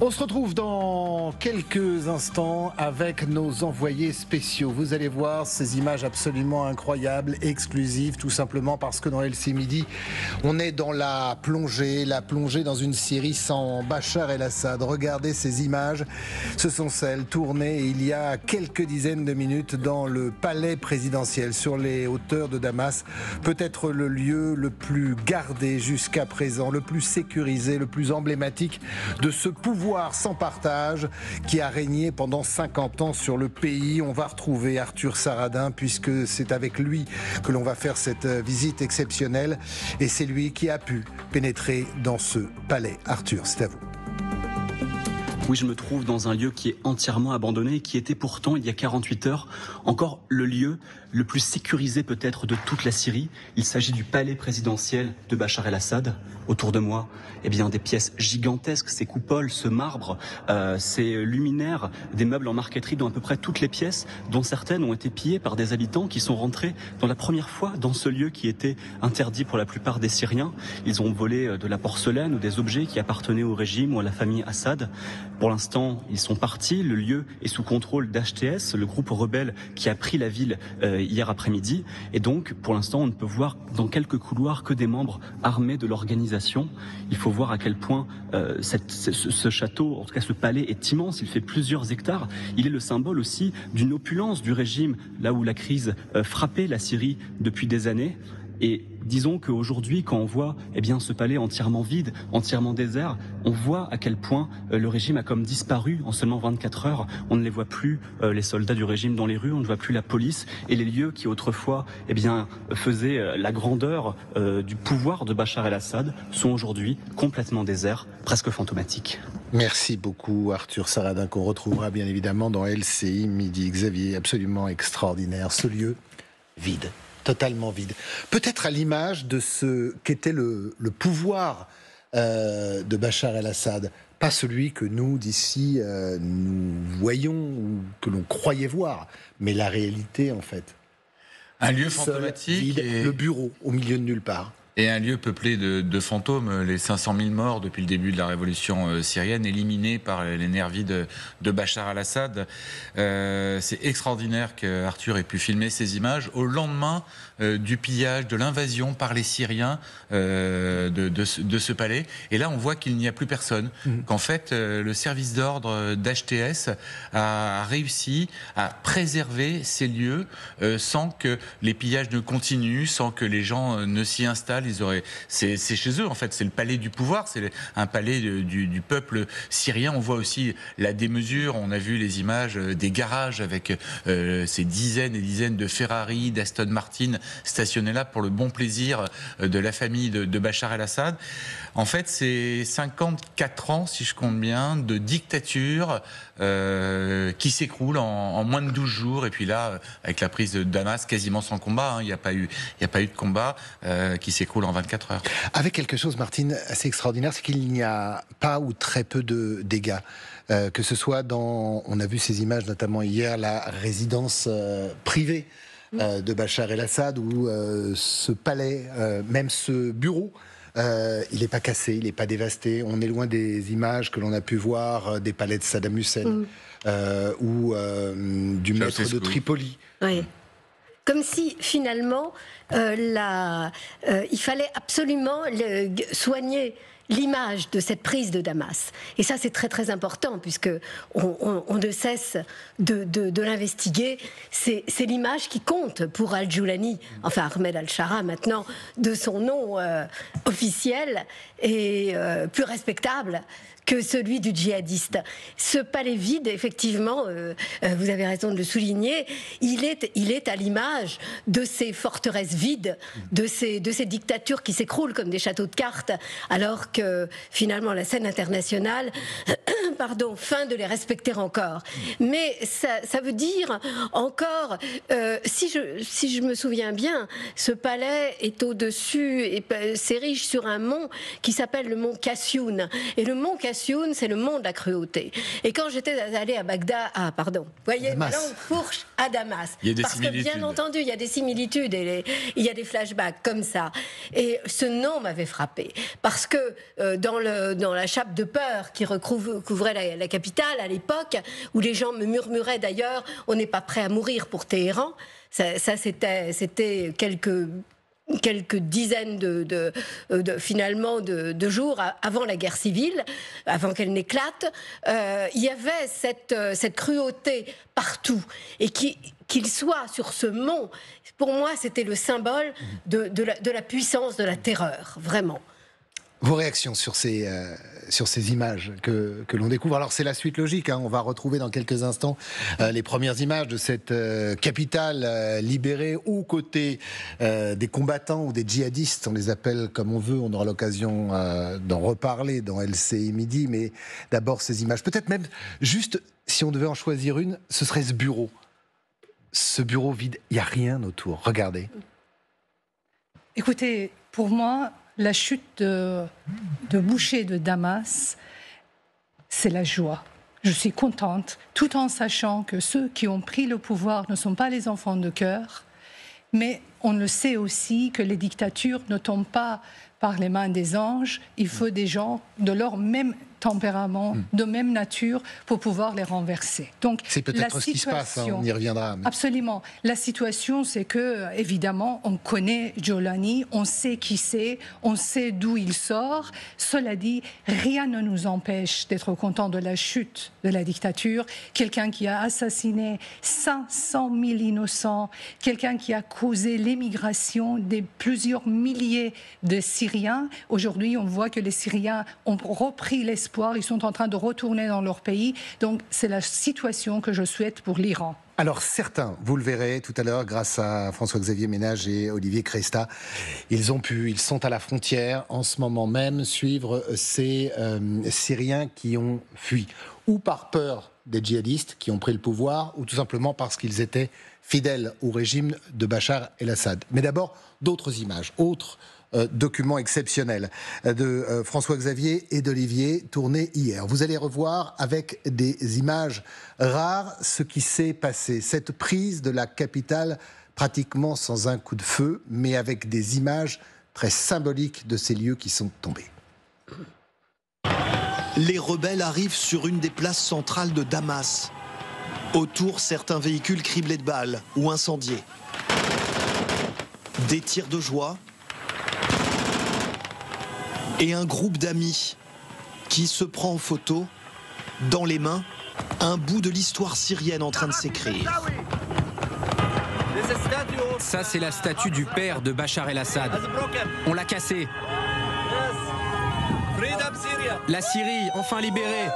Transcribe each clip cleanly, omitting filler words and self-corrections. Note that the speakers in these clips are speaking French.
On se retrouve dans quelques instants avec nos envoyés spéciaux. Vous allez voir ces images absolument incroyables, exclusives, tout simplement parce que dans LC Midi, on est dans la plongée dans une Syrie sans Bachar el-Assad. Regardez ces images, ce sont celles tournées il y a quelques dizaines de minutes dans le palais présidentiel sur les hauteurs de Damas. Peut-être le lieu le plus gardé jusqu'à présent, le plus sécurisé, le plus emblématique de ce pouvoir sans partage qui a régné pendant 50 ans sur le pays. On va retrouver Arthur Saradin puisque c'est avec lui que l'on va faire cette visite exceptionnelle et c'est lui qui a pu pénétrer dans ce palais. Arthur, c'est à vous. Oui, je me trouve dans un lieu qui est entièrement abandonné et qui était pourtant, il y a 48 heures, encore le lieu le plus sécurisé peut-être de toute la Syrie. Il s'agit du palais présidentiel de Bachar el-Assad. Autour de moi, eh bien, des pièces gigantesques, ces coupoles, ce marbre, ces luminaires, des meubles en marqueterie dans à peu près toutes les pièces, dont certaines ont été pillées par des habitants qui sont rentrés dans la première fois dans ce lieu qui était interdit pour la plupart des Syriens. Ils ont volé de la porcelaine ou des objets qui appartenaient au régime ou à la famille Assad. Pour l'instant, ils sont partis. Le lieu est sous contrôle d'HTS, le groupe rebelle qui a pris la ville hier après-midi. Et donc, pour l'instant, on ne peut voir dans quelques couloirs que des membres armés de l'organisation. Il faut voir à quel point ce château, en tout cas ce palais, est immense. Il fait plusieurs hectares. Il est le symbole aussi d'une opulence du régime, là où la crise frappait la Syrie depuis des années. Et disons qu'aujourd'hui, quand on voit ce palais entièrement vide, entièrement désert, on voit à quel point le régime a comme disparu en seulement 24 heures. On ne les voit plus, les soldats du régime dans les rues, on ne voit plus la police. Et les lieux qui autrefois faisaient la grandeur du pouvoir de Bachar el-Assad sont aujourd'hui complètement déserts, presque fantomatiques. Merci beaucoup Arthur Saradin, qu'on retrouvera bien évidemment dans LCI Midi. Xavier, absolument extraordinaire, ce lieu vide. Totalement vide. Peut-être à l'image de ce qu'était le pouvoir de Bachar el-Assad. Pas celui que nous, d'ici, nous voyons ou que l'on croyait voir, mais la réalité, en fait. Un lieu fantomatique. Vide, et le bureau, au milieu de nulle part. Et un lieu peuplé de fantômes, les 500 000 morts depuis le début de la révolution syrienne, éliminés par les nerfs vides de Bachar el-Assad. C'est extraordinaire qu'Arthur ait pu filmer ces images au lendemain du pillage, de l'invasion par les Syriens de ce palais. Et là, on voit qu'il n'y a plus personne. Qu'en fait, le service d'ordre d'HTS a réussi à préserver ces lieux sans que les pillages ne continuent, sans que les gens ne s'y installent. C'est chez eux en fait, c'est le palais du pouvoir, c'est un palais du peuple syrien. On voit aussi la démesure, on a vu les images des garages avec ces dizaines et dizaines de Ferrari, d'Aston Martin stationnés là pour le bon plaisir de la famille de Bachar el-Assad. En fait, c'est 54 ans, si je compte bien, de dictature qui s'écroule en moins de 12 jours. Et puis là, avec la prise de Damas, quasiment sans combat, il n'y a pas eu de combat qui s'écroule en 24 heures. Avec quelque chose, Martine, assez extraordinaire, c'est qu'il n'y a pas ou très peu de dégâts. Que ce soit dans, on a vu ces images notamment hier, la résidence privée de Bachar el-Assad, ou ce palais, même ce bureau, il n'est pas cassé, il n'est pas dévasté. On est loin des images que l'on a pu voir des palais de Saddam Hussein ou du maître de Tripoli. Oui. Comme si, finalement, il fallait absolument soigner l'image de cette prise de Damas. Et ça, c'est très très important, puisque on ne cesse de l'investiguer. C'est l'image qui compte pour Al-Joulani, enfin Ahmed al-Shara maintenant, de son nom officiel et plus respectable que celui du djihadiste. Ce palais vide, effectivement, vous avez raison de le souligner, il est à l'image de ces forteresses vides, de ces dictatures qui s'écroulent comme des châteaux de cartes, alors que finalement la scène internationale feint de les respecter encore. Mais ça veut dire encore, si je me souviens bien, ce palais est au-dessus et s'érige sur un mont qui s'appelle le mont Kassioun. Et le mont Kassioun, c'est le mont de la cruauté. Et quand j'étais allée à Bagdad, vous voyez, ma langue fourche à Damas. Il y a des parce similitudes. que bien entendu, il y a des similitudes et il y a des flashbacks comme ça. Et ce nom m'avait frappé parce que dans la chape de peur qui recouvrait couvrait la capitale à l'époque, où les gens me murmuraient d'ailleurs « on n'est pas prêt à mourir pour Téhéran ». Ça c'était quelques dizaines finalement de jours avant la guerre civile, avant qu'elle n'éclate. Il y avait cette cruauté partout. Et qu'il soit sur ce mont, pour moi, c'était le symbole de la puissance de la terreur, vraiment. Vos réactions sur ces images que l'on découvre. Alors c'est la suite logique, hein. On va retrouver dans quelques instants les premières images de cette capitale libérée aux côtés des combattants ou des djihadistes, on les appelle comme on veut, on aura l'occasion d'en reparler dans LCI Midi, mais d'abord ces images. Peut-être même juste, si on devait en choisir une, ce serait ce bureau. Ce bureau vide, il n'y a rien autour, regardez. Écoutez, pour moi, la chute de Boucher de Damas, c'est la joie. Je suis contente, tout en sachant que ceux qui ont pris le pouvoir ne sont pas les enfants de cœur, mais on le sait aussi que les dictatures ne tombent pas par les mains des anges. Il faut des gens de leur même tempérament, de même nature, pour pouvoir les renverser. Donc, c'est peut-être ce qui se passe, hein, on y reviendra. Mais... Absolument. La situation, c'est que, évidemment, on connaît Jolani, on sait qui c'est, on sait d'où il sort. Cela dit, rien ne nous empêche d'être contents de la chute de la dictature. Quelqu'un qui a assassiné 500 000 innocents, quelqu'un qui a causé l'émigration de plusieurs milliers de Syriens. Aujourd'hui, on voit que les Syriens ont repris l'espoir. Ils sont en train de retourner dans leur pays. Donc, c'est la situation que je souhaite pour l'Iran. Alors, certains, vous le verrez tout à l'heure, grâce à François-Xavier Ménage et Olivier Cresta, ils sont à la frontière en ce moment même, suivre ces Syriens qui ont fui. Ou par peur des djihadistes qui ont pris le pouvoir, ou tout simplement parce qu'ils étaient fidèles au régime de Bachar el-Assad. Mais d'abord, d'autres images, document exceptionnel de François-Xavier et d'Olivier, tourné hier. Vous allez revoir avec des images rares ce qui s'est passé. Cette prise de la capitale pratiquement sans un coup de feu, mais avec des images très symboliques de ces lieux qui sont tombés. Les rebelles arrivent sur une des places centrales de Damas. Autour, certains véhicules criblés de balles ou incendiés. Des tirs de joie et un groupe d'amis qui se prend en photo, dans les mains, un bout de l'histoire syrienne en train de s'écrire. Ça, c'est la statue du père de Bachar el-Assad. On l'a cassée. La Syrie, enfin libérée.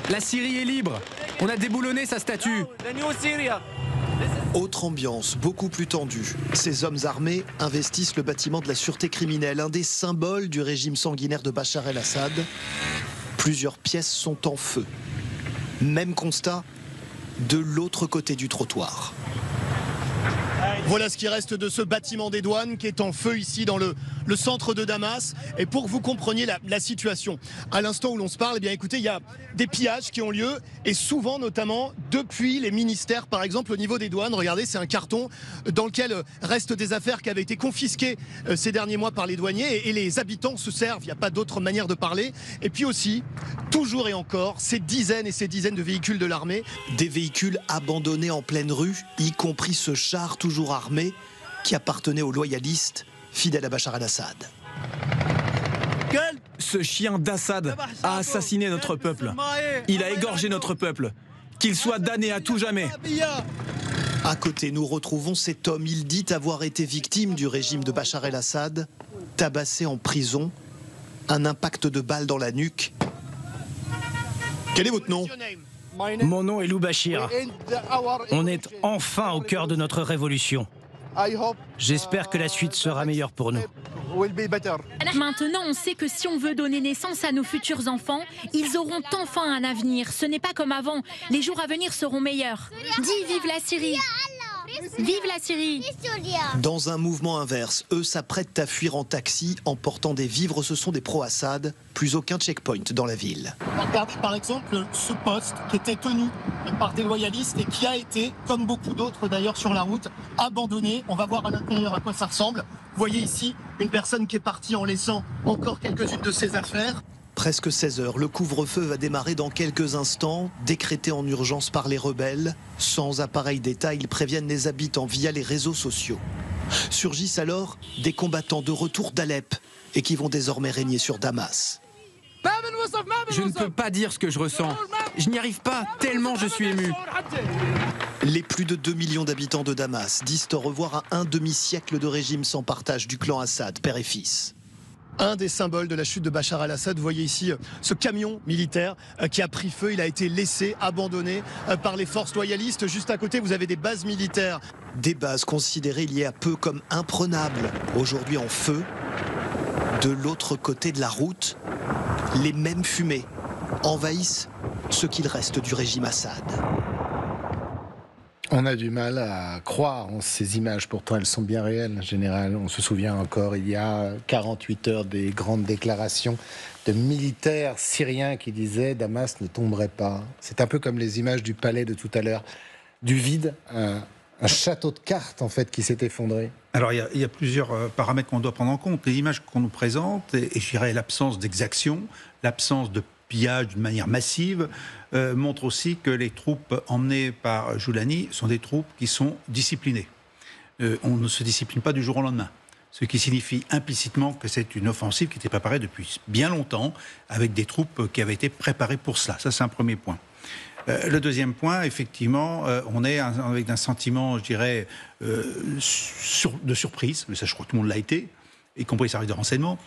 La Syrie est libre. On a déboulonné sa statue. Autre ambiance, beaucoup plus tendue. Ces hommes armés investissent le bâtiment de la sûreté criminelle, un des symboles du régime sanguinaire de Bachar el-Assad. Plusieurs pièces sont en feu. Même constat de l'autre côté du trottoir. Voilà ce qui reste de ce bâtiment des douanes qui est en feu ici dans le centre de Damas. Et pour que vous compreniez la situation, à l'instant où l'on se parle, eh bien écoutez, il y a des pillages qui ont lieu et souvent notamment depuis les ministères, par exemple au niveau des douanes. Regardez, c'est un carton dans lequel restent des affaires qui avaient été confisquées ces derniers mois par les douaniers et les habitants se servent, il n'y a pas d'autre manière de parler. Et puis aussi, toujours et encore, ces dizaines et ces dizaines de véhicules de l'armée. Des véhicules abandonnés en pleine rue, y compris ce char toujours armé qui appartenait aux loyalistes fidèles à Bachar el-Assad. Ce chien d'Assad a assassiné notre peuple. Il a égorgé notre peuple. Qu'il soit damné à tout jamais. À côté, nous retrouvons cet homme. Il dit avoir été victime du régime de Bachar el-Assad, tabassé en prison, un impact de balle dans la nuque. Quel est votre nom ? Mon nom est Lou Bachir. On est enfin au cœur de notre révolution. J'espère que la suite sera meilleure pour nous. Maintenant, on sait que si on veut donner naissance à nos futurs enfants, ils auront enfin un avenir. Ce n'est pas comme avant. Les jours à venir seront meilleurs. Dis vive la Syrie. Vive la Syrie! Dans un mouvement inverse, eux s'apprêtent à fuir en taxi en portant des vivres. Ce sont des pro-Assad, plus aucun checkpoint dans la ville. Regardez par exemple ce poste qui était tenu par des loyalistes et qui a été, comme beaucoup d'autres d'ailleurs sur la route, abandonné. On va voir à l'intérieur à quoi ça ressemble. Vous voyez ici une personne qui est partie en laissant encore quelques-unes de ses affaires. Presque 16 heures, le couvre-feu va démarrer dans quelques instants, décrété en urgence par les rebelles. Sans appareil d'État, ils préviennent les habitants via les réseaux sociaux. Surgissent alors des combattants de retour d'Alep et qui vont désormais régner sur Damas. Je ne peux pas dire ce que je ressens. Je n'y arrive pas, tellement je suis ému. Les plus de 2 millions d'habitants de Damas disent au revoir à un demi-siècle de régime sans partage du clan Assad, père et fils. Un des symboles de la chute de Bachar al-Assad, vous voyez ici ce camion militaire qui a pris feu, il a été laissé, abandonné par les forces loyalistes. Juste à côté, vous avez des bases militaires. Des bases considérées il y a peu comme imprenables, aujourd'hui en feu. De l'autre côté de la route, les mêmes fumées envahissent ce qu'il reste du régime Assad. On a du mal à croire en ces images, pourtant elles sont bien réelles, général. On se souvient encore, il y a 48 heures, des grandes déclarations de militaires syriens qui disaient « Damas ne tomberait pas ». C'est un peu comme les images du palais de tout à l'heure, du vide, un château de cartes en fait qui s'est effondré. Alors il y a plusieurs paramètres qu'on doit prendre en compte. Les images qu'on nous présente, et je dirais l'absence d'exaction, l'absence de pillage d'une manière massive, montre aussi que les troupes emmenées par Joulani sont des troupes qui sont disciplinées. On ne se discipline pas du jour au lendemain. Ce qui signifie implicitement que c'est une offensive qui était préparée depuis bien longtemps, avec des troupes qui avaient été préparées pour cela. Ça, c'est un premier point. Le deuxième point, effectivement, on est avec un sentiment, je dirais, de surprise, mais ça, je crois que tout le monde l'a été, y compris les services de renseignement,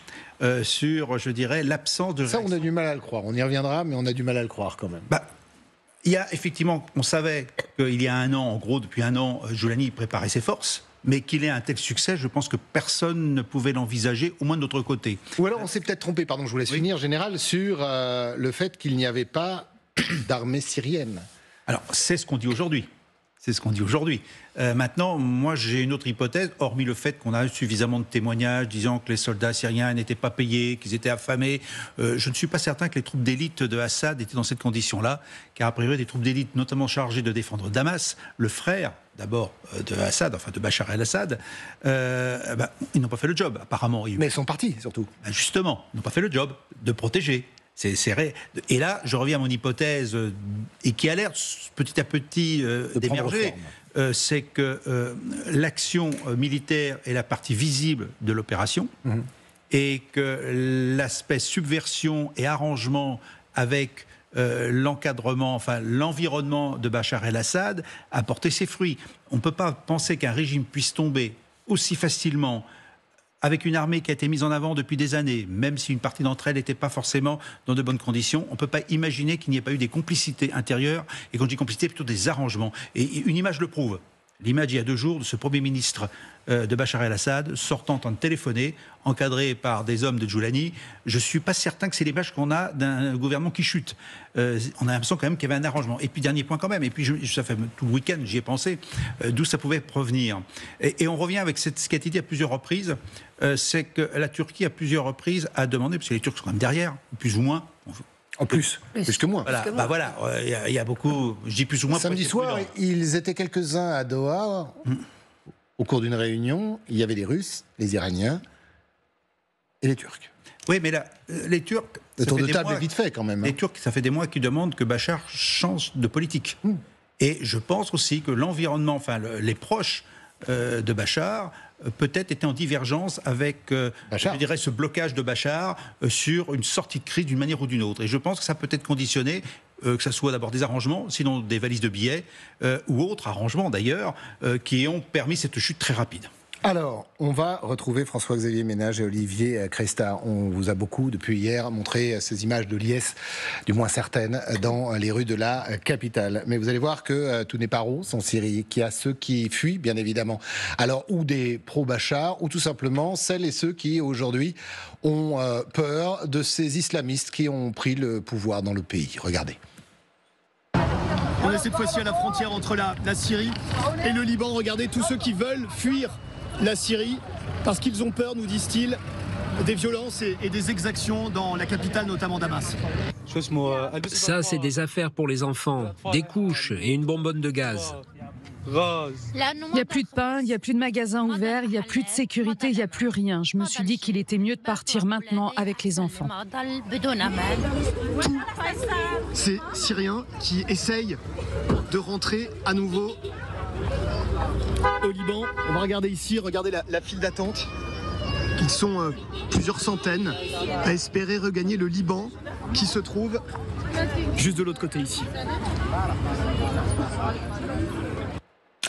sur, je dirais, l'absence de... Ça, on a du mal à le croire. On y reviendra, mais on a du mal à le croire quand même. Il y a effectivement, on savait qu'il y a un an, en gros, depuis un an, Joulani préparait ses forces, mais qu'il ait un tel succès, je pense que personne ne pouvait l'envisager, au moins de notre côté. Ou alors on s'est peut-être trompé, pardon, je vous laisse finir, général, sur le fait qu'il n'y avait pas d'armée syrienne. Alors, c'est ce qu'on dit aujourd'hui. C'est ce qu'on dit aujourd'hui. Maintenant, moi, j'ai une autre hypothèse, hormis le fait qu'on a suffisamment de témoignages disant que les soldats syriens n'étaient pas payés, qu'ils étaient affamés. Je ne suis pas certain que les troupes d'élite de Assad étaient dans cette condition-là, car a priori, des troupes d'élite, notamment chargées de défendre Damas, le frère, d'abord, de Assad, enfin de Bachar el-Assad, ils n'ont pas fait le job, apparemment. Mais ils sont partis, surtout. Justement, ils n'ont pas fait le job de protéger. Et là, je reviens à mon hypothèse, et qui a l'air petit à petit d'émerger, c'est que l'action militaire est la partie visible de l'opération, et que l'aspect subversion et arrangement avec l'encadrement, enfin l'environnement de Bachar el-Assad a porté ses fruits. On ne peut pas penser qu'un régime puisse tomber aussi facilement avec une armée qui a été mise en avant depuis des années, même si une partie d'entre elles n'était pas forcément dans de bonnes conditions. On ne peut pas imaginer qu'il n'y ait pas eu des complicités intérieures, et quand je dis complicité, plutôt des arrangements. Et une image le prouve. L'image il y a 2 jours de ce Premier ministre de Bachar el-Assad sortant en train de téléphoner, encadré par des hommes de Joulani. Je ne suis pas certain que c'est l'image qu'on a d'un gouvernement qui chute. On a l'impression quand même qu'il y avait un arrangement. Et puis dernier point quand même, et puis ça fait tout le week-end, j'y ai pensé, d'où ça pouvait provenir. Et on revient avec ce qui a été dit à plusieurs reprises, c'est que la Turquie à plusieurs reprises a demandé, parce que les Turcs sont quand même derrière, plus ou moins. En plus que moins. Voilà, il y a beaucoup, je dis plus ou moins. Samedi soir, ils étaient quelques-uns à Doha. Au cours d'une réunion, il y avait les Russes, les Iraniens et les Turcs. Oui, mais là, les Turcs... Le tour de table est vite fait quand même. Les Turcs, ça fait des mois qu'ils demandent que Bachar change de politique. Et je pense aussi que l'environnement, enfin les proches de Bachar, peut-être étaient en divergence avec, je dirais, ce blocage de Bachar sur une sortie de crise d'une manière ou d'une autre. Et je pense que ça peut être conditionné, que ce soit d'abord des arrangements, sinon des valises de billets, ou autres arrangements d'ailleurs, qui ont permis cette chute très rapide. Alors, on va retrouver François-Xavier Ménage et Olivier Cresta. On vous a beaucoup, depuis hier, montré ces images de liesse, du moins certaines, dans les rues de la capitale. Mais vous allez voir que tout n'est pas rose en Syrie, qu'il y a ceux qui fuient, bien évidemment. Alors, ou des pro-Bachar, ou tout simplement celles et ceux qui, aujourd'hui, ont peur de ces islamistes qui ont pris le pouvoir dans le pays. Regardez. On est cette fois-ci à la frontière entre la Syrie et le Liban. Regardez tous ceux qui veulent fuir la Syrie parce qu'ils ont peur, nous disent-ils, des violences et des exactions dans la capitale, notamment Damas. Ça, c'est des affaires pour les enfants, des couches et une bonbonne de gaz. Il n'y a plus de pain, il n'y a plus de magasins ouverts, il n'y a plus de sécurité, il n'y a plus rien. Je me suis dit qu'il était mieux de partir maintenant avec les enfants. Ces Syriens qui essayent de rentrer à nouveau au Liban. On va regarder ici, regardez la file d'attente. Ils sont plusieurs centaines à espérer regagner le Liban qui se trouve juste de l'autre côté ici.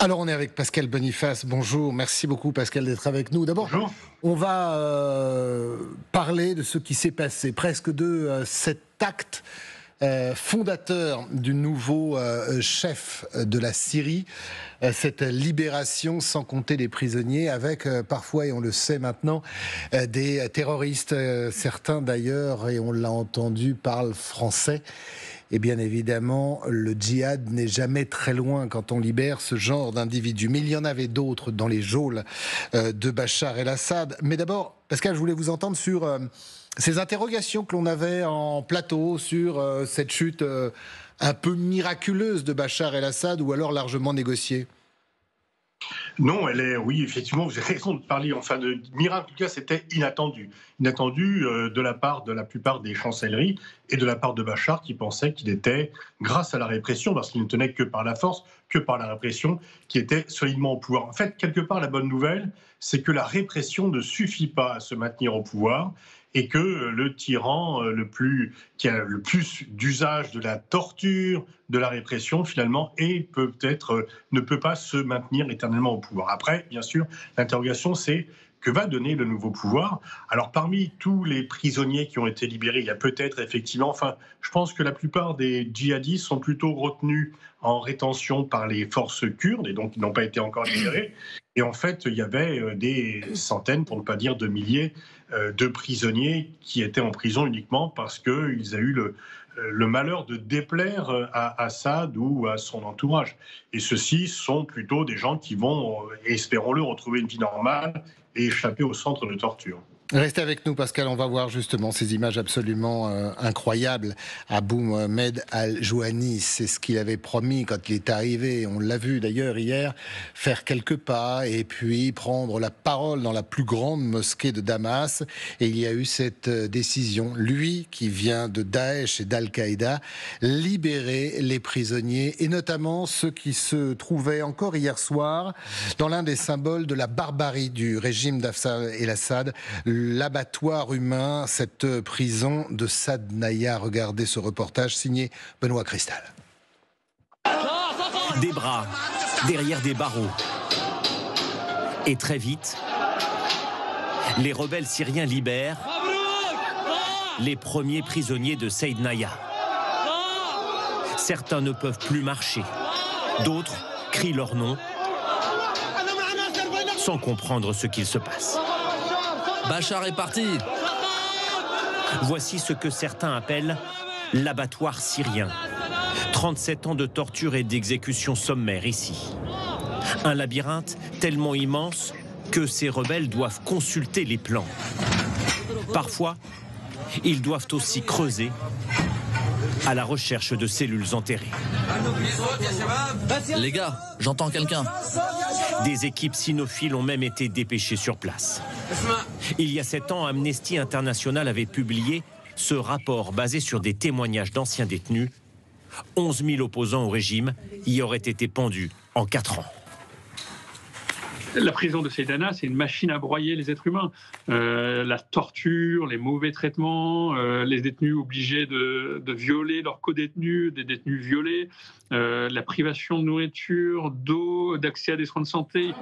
Alors on est avec Pascal Boniface, bonjour, merci beaucoup Pascal d'être avec nous. D'abord, on va parler de ce qui s'est passé, presque de cet acte fondateur du nouveau chef de la Syrie, cette libération sans compter les prisonniers avec parfois, et on le sait maintenant, des terroristes, certains d'ailleurs, et on l'a entendu, parlent français. Et bien évidemment, le djihad n'est jamais très loin quand on libère ce genre d'individus. Mais il y en avait d'autres dans les geôles de Bachar el-Assad. Mais d'abord, Pascal, je voulais vous entendre sur ces interrogations que l'on avait en plateau sur cette chute un peu miraculeuse de Bachar el-Assad ou alors largement négociée. Non, oui, effectivement, vous avez raison de parler enfin de miracle. En tout cas, c'était inattendu. Inattendu de la part de la plupart des chancelleries et de la part de Bachar qui pensait qu'il était, grâce à la répression, parce qu'il ne tenait que par la force, que par la répression, qui était solidement au pouvoir. En fait, quelque part, la bonne nouvelle, c'est que la répression ne suffit pas à se maintenir au pouvoir et que le tyran qui a le plus d'usage de la torture, de la répression, finalement, ne peut pas se maintenir éternellement au pouvoir. Après, bien sûr, l'interrogation, c'est que va donner le nouveau pouvoir? Alors, parmi tous les prisonniers qui ont été libérés, il y a peut-être effectivement, je pense que la plupart des djihadistes sont plutôt retenus en rétention par les forces kurdes et donc ils n'ont pas été encore libérés. Et en fait, il y avait des centaines, pour ne pas dire de milliers, de prisonniers qui étaient en prison uniquement parce qu'ils ont eu le malheur de déplaire à Assad ou à son entourage. Et ceux-ci sont plutôt des gens qui vont, espérons-le, retrouver une vie normale et échapper au centre de torture. Restez avec nous Pascal, on va voir justement ces images absolument incroyables. Abou Mohamed Al-Jouani, c'est ce qu'il avait promis quand il est arrivé, on l'a vu d'ailleurs hier, faire quelques pas et puis prendre la parole dans la plus grande mosquée de Damas. Et il y a eu cette décision, lui qui vient de Daesh et d'Al-Qaïda, libérer les prisonniers et notamment ceux qui se trouvaient encore hier soir dans l'un des symboles de la barbarie du régime d'Bachar el-Assad, l'abattoir humain, cette prison de Sadnaya. Regardez ce reportage signé Benoît Cristal. Des bras derrière des barreaux. Et très vite, les rebelles syriens libèrent les premiers prisonniers de Sadnaya. Certains ne peuvent plus marcher. D'autres crient leur nom sans comprendre ce qu'il se passe. Bachar est parti. Voici ce que certains appellent l'abattoir syrien. 37 ans de torture et d'exécution sommaire ici. Un labyrinthe tellement immense que ces rebelles doivent consulter les plans. Parfois, ils doivent aussi creuser à la recherche de cellules enterrées. Les gars, j'entends quelqu'un. Des équipes cynophiles ont même été dépêchées sur place. Il y a 7 ans, Amnesty International avait publié ce rapport basé sur des témoignages d'anciens détenus. 11 000 opposants au régime y auraient été pendus en 4 ans. La prison de Sadnaya, c'est une machine à broyer les êtres humains. La torture, les mauvais traitements, les détenus obligés de violer leurs co-détenus, des détenus violés, la privation de nourriture, d'eau, d'accès à des soins de santé.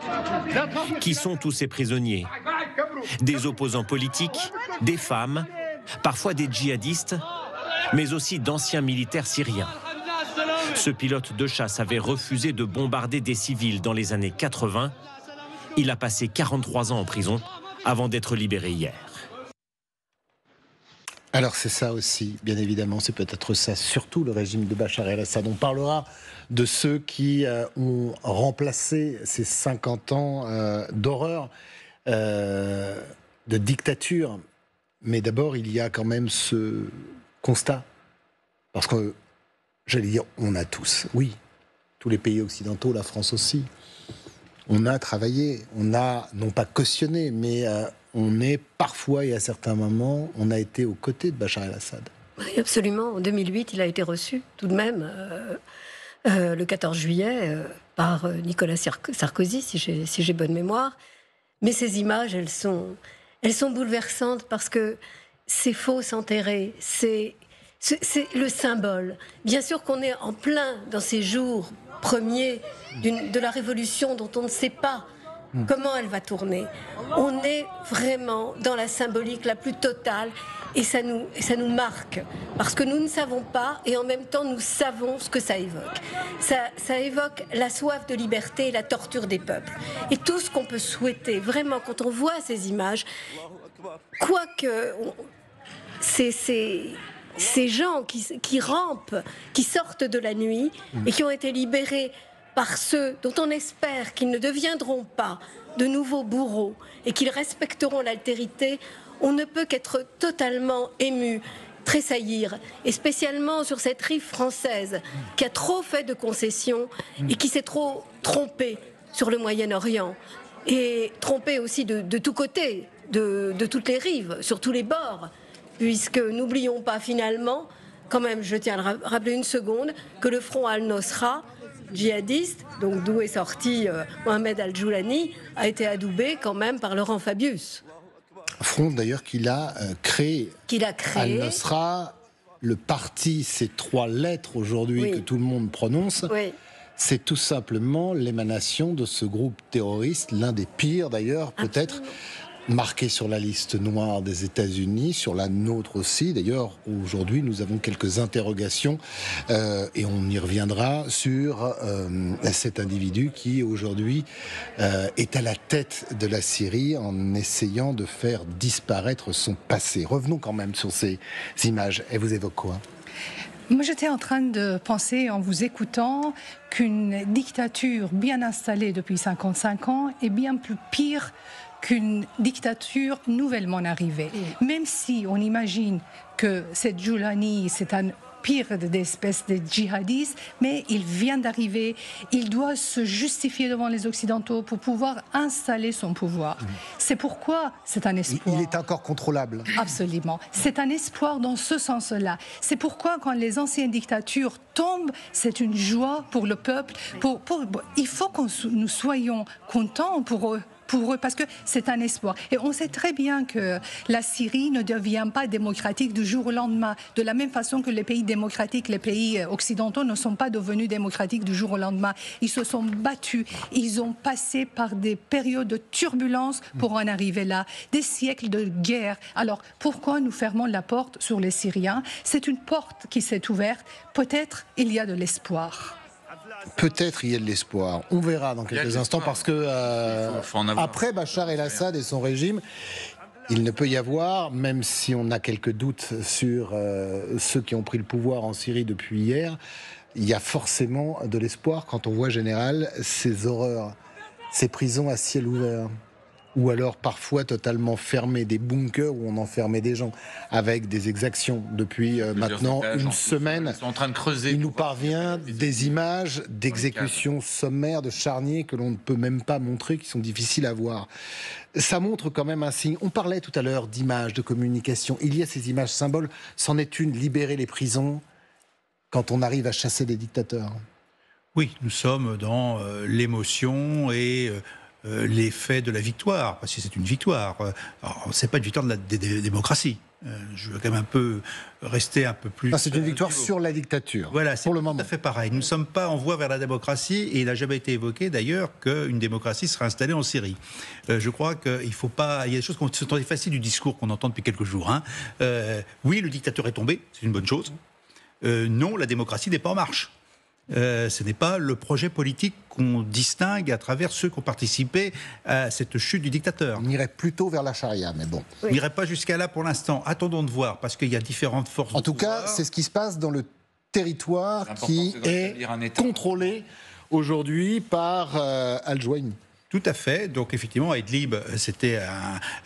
Qui sont tous ces prisonniers? Des opposants politiques, des femmes, parfois des djihadistes, mais aussi d'anciens militaires syriens. Ce pilote de chasse avait refusé de bombarder des civils dans les années 80. Il a passé 43 ans en prison avant d'être libéré hier. Alors c'est ça aussi, bien évidemment, c'est peut-être ça, surtout le régime de Bachar el-Assad. On parlera de ceux qui ont remplacé ces 50 ans d'horreur, de dictature. Mais d'abord, il y a quand même ce constat. Parce que, j'allais dire, on a tous, oui, tous les pays occidentaux, la France aussi, on a travaillé, on a non pas cautionné, mais on est parfois et à certains moments, on a été aux côtés de Bachar el-Assad. Oui, absolument. En 2008, il a été reçu tout de même le 14 juillet par Nicolas Sarkozy, si j'ai bonne mémoire. Mais ces images, elles sont bouleversantes parce que c'est faux s'enterrer, c'est le symbole. Bien sûr qu'on est en plein dans ces jours premiers de la révolution dont on ne sait pas comment elle va tourner. On est vraiment dans la symbolique la plus totale et ça nous marque parce que nous ne savons pas et en même temps nous savons ce que ça évoque. Ça évoque la soif de liberté et la torture des peuples. Et tout ce qu'on peut souhaiter, vraiment, quand on voit ces images, quoique ces gens qui rampent, qui sortent de la nuit et qui ont été libérés par ceux dont on espère qu'ils ne deviendront pas de nouveaux bourreaux et qu'ils respecteront l'altérité, on ne peut qu'être totalement ému, tressaillir, et spécialement sur cette rive française qui a trop fait de concessions et qui s'est trop trompée sur le Moyen-Orient et trompée aussi de tous côtés, de toutes les rives, sur tous les bords, puisque n'oublions pas finalement, quand même, je tiens à le rappeler une seconde, que le front Al-Nosra, djihadiste, donc d'où est sorti Mohamed Al-Joulani, a été adoubé quand même par Laurent Fabius. Front d'ailleurs qu'il a créé. Al-Nosra, le parti, ces 3 lettres aujourd'hui que tout le monde prononce, c'est tout simplement l'émanation de ce groupe terroriste, l'un des pires d'ailleurs, peut-être, marqué sur la liste noire des États-Unis, sur la nôtre aussi. D'ailleurs, aujourd'hui, nous avons quelques interrogations et on y reviendra sur cet individu qui, aujourd'hui, est à la tête de la Syrie en essayant de faire disparaître son passé. Revenons quand même sur ces images. Elles vous évoquent quoi ? Moi, j'étais en train de penser, en vous écoutant, qu'une dictature bien installée depuis 55 ans est bien plus pire qu'une dictature nouvellement arrivée. Même si on imagine que cette Joulani, c'est un pire d'espèce de djihadistes, mais il vient d'arriver, il doit se justifier devant les Occidentaux pour pouvoir installer son pouvoir. C'est pourquoi c'est un espoir. Il est encore contrôlable. Absolument. C'est un espoir dans ce sens-là. C'est pourquoi quand les anciennes dictatures tombent, c'est une joie pour le peuple. Il faut que nous soyons contents pour eux, parce que c'est un espoir. Et on sait très bien que la Syrie ne devient pas démocratique du jour au lendemain, de la même façon que les pays démocratiques, les pays occidentaux ne sont pas devenus démocratiques du jour au lendemain. Ils se sont battus, ils ont passé par des périodes de turbulence pour en arriver là, des siècles de guerre. Alors pourquoi nous fermons la porte sur les Syriens ? C'est une porte qui s'est ouverte, peut-être il y a de l'espoir. Peut-être il y a de l'espoir. On verra dans quelques instants parce que après Bachar el-Assad et son régime, il ne peut y avoir, même si on a quelques doutes sur ceux qui ont pris le pouvoir en Syrie depuis hier, il y a forcément de l'espoir quand on voit, général, ces horreurs, ces prisons à ciel ouvert. Ou alors parfois totalement fermés, des bunkers où on enfermait des gens avec des exactions. Depuis maintenant une semaine, ils sont en train de creuser. Il nous parvient des images d'exécutions sommaires, de charniers que l'on ne peut même pas montrer, qui sont difficiles à voir. Ça montre quand même un signe. On parlait tout à l'heure d'images, de communication. Il y a ces images symboles. C'en est une, libérer les prisons quand on arrive à chasser des dictateurs. Oui, nous sommes dans l'émotion et l'effet de la victoire, parce que c'est une victoire. C'est pas une victoire de la démocratie. Je veux quand même un peu rester un peu plus... c'est une victoire sur la dictature. Voilà, c'est tout à fait pareil. Nous ne sommes pas en voie vers la démocratie, et il n'a jamais été évoqué d'ailleurs qu'une démocratie serait installée en Syrie. Je crois qu'il faut pas... Il y a des choses qui sont faciles du discours qu'on entend depuis quelques jours. Oui, le dictateur est tombé, c'est une bonne chose. Non, la démocratie n'est pas en marche. Ce n'est pas le projet politique qu'on distingue à travers ceux qui ont participé à cette chute du dictateur. On irait plutôt vers la charia, mais bon. On n'irait pas jusqu'à là pour l'instant. Attendons de voir, parce qu'il y a différentes forces. En tout cas, c'est ce qui se passe dans le territoire qui est contrôlé aujourd'hui par Al-Jouaini. Tout à fait. Donc effectivement, à Idlib,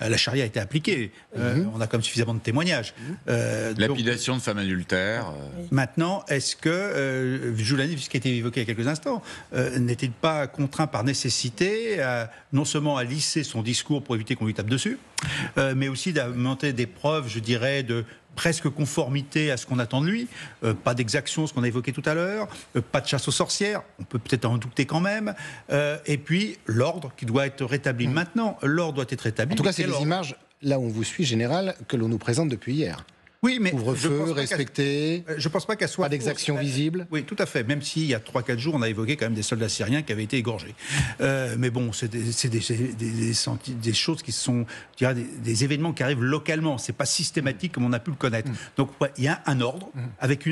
la charia a été appliquée. On a quand même suffisamment de témoignages. Lapidation de femmes adultères. Maintenant, est-ce que Joulani, ce qui a été évoqué il y a quelques instants, n'est-il pas contraint par nécessité non seulement à lisser son discours pour éviter qu'on lui tape dessus, mais aussi d'augmenter des preuves, je dirais, de presque conformité à ce qu'on attend de lui, pas d'exaction, ce qu'on a évoqué tout à l'heure, pas de chasse aux sorcières, on peut peut-être en douter quand même, et puis l'ordre qui doit être rétabli. Maintenant, l'ordre doit être rétabli. En tout cas, c'est les images, là où on vous suit, général, que l'on nous présente depuis hier. Oui, mais couvre-feu respecté. Je ne pense pas qu'elle soit... Pas d'exaction visible. Oui, tout à fait. Même s'il y a 3-4 jours, on a évoqué quand même des soldats syriens qui avaient été égorgés. Mais bon, c'est des choses qui sont, je dirais, des événements qui arrivent localement. C'est pas systématique comme on a pu le connaître. Donc, il y a un ordre avec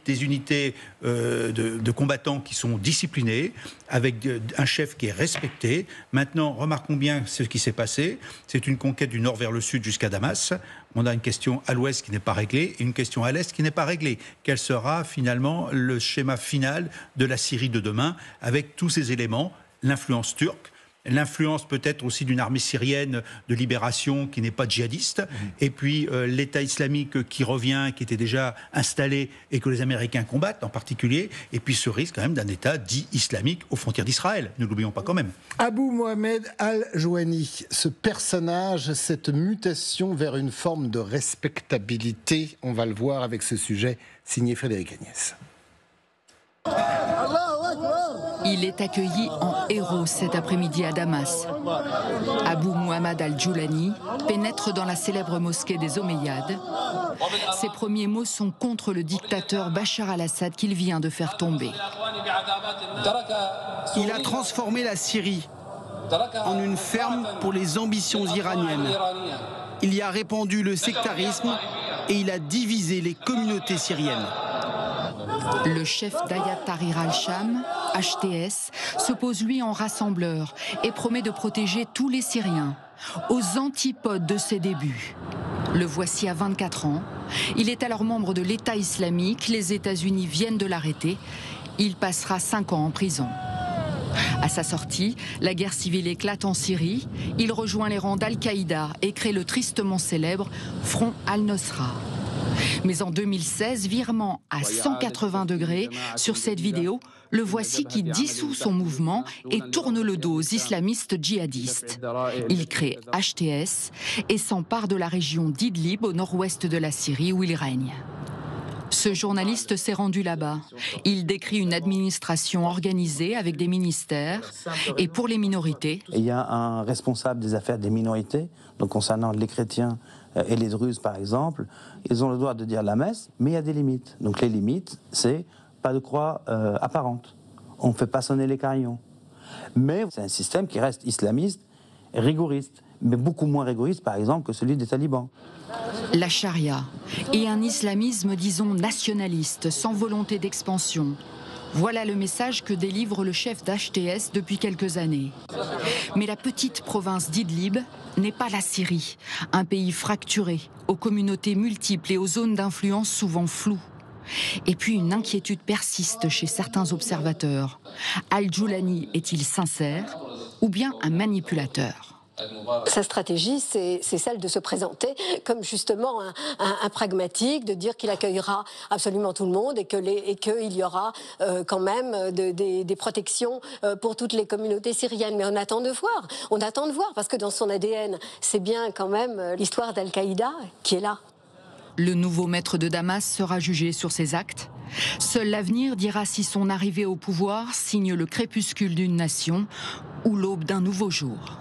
des unités de combattants qui sont disciplinés, avec un chef qui est respecté. Maintenant, remarquons bien ce qui s'est passé. C'est une conquête du nord vers le sud jusqu'à Damas. On a une question à l'ouest qui n'est pas réglée et une question à l'est qui n'est pas réglée. Quel sera finalement le schéma final de la Syrie de demain avec tous ces éléments, l'influence turque, l'influence peut-être aussi d'une armée syrienne de libération qui n'est pas djihadiste, et puis l'État islamique qui revient, qui était déjà installé et que les Américains combattent en particulier, et puis ce risque quand même d'un État dit islamique aux frontières d'Israël. Ne l'oublions pas quand même. Abou Mohamed Al-Jouaini, ce personnage, cette mutation vers une forme de respectabilité, on va le voir avec ce sujet signé Frédéric Agnès. Il est accueilli en héros cet après-midi à Damas. Abou Mohamed Al-Joulani pénètre dans la célèbre mosquée des Omeyyades. Ses premiers mots sont contre le dictateur Bachar al-Assad qu'il vient de faire tomber. Il a transformé la Syrie en une ferme pour les ambitions iraniennes. Il y a répandu le sectarisme et il a divisé les communautés syriennes. Le chef d'Ayat Tahrir al-Sham, HTS, se pose lui en rassembleur et promet de protéger tous les Syriens, aux antipodes de ses débuts. Le voici à 24 ans. Il est alors membre de l'État islamique. Les États-Unis viennent de l'arrêter. Il passera 5 ans en prison. À sa sortie, la guerre civile éclate en Syrie. Il rejoint les rangs d'Al-Qaïda et crée le tristement célèbre Front al-Nosra. Mais en 2016, virement à 180 degrés, sur cette vidéo, le voici qui dissout son mouvement et tourne le dos aux islamistes djihadistes. Il crée HTS et s'empare de la région d'Idlib au nord-ouest de la Syrie où il règne. Ce journaliste s'est rendu là-bas. Il décrit une administration organisée avec des ministères et pour les minorités. Il y a un responsable des affaires des minorités, donc concernant les chrétiens et les druzes par exemple, ils ont le droit de dire la messe, mais il y a des limites. Donc les limites, c'est pas de croix apparente. On ne fait pas sonner les carillons. Mais c'est un système qui reste islamiste, rigoriste, mais beaucoup moins rigoriste par exemple que celui des talibans. La charia et un islamisme, disons, nationaliste, sans volonté d'expansion. Voilà le message que délivre le chef d'HTS depuis quelques années. Mais la petite province d'Idlib n'est pas la Syrie, un pays fracturé, aux communautés multiples et aux zones d'influence souvent floues. Et puis une inquiétude persiste chez certains observateurs. Al-Joulani est-il sincère ou bien un manipulateur ? Sa stratégie, c'est celle de se présenter comme justement un pragmatique, de dire qu'il accueillera absolument tout le monde et qu'il y aura quand même des protections pour toutes les communautés syriennes. Mais on attend de voir, parce que dans son ADN, c'est bien quand même l'histoire d'Al-Qaïda qui est là. Le nouveau maître de Damas sera jugé sur ses actes. Seul l'avenir dira si son arrivée au pouvoir signe le crépuscule d'une nation ou l'aube d'un nouveau jour.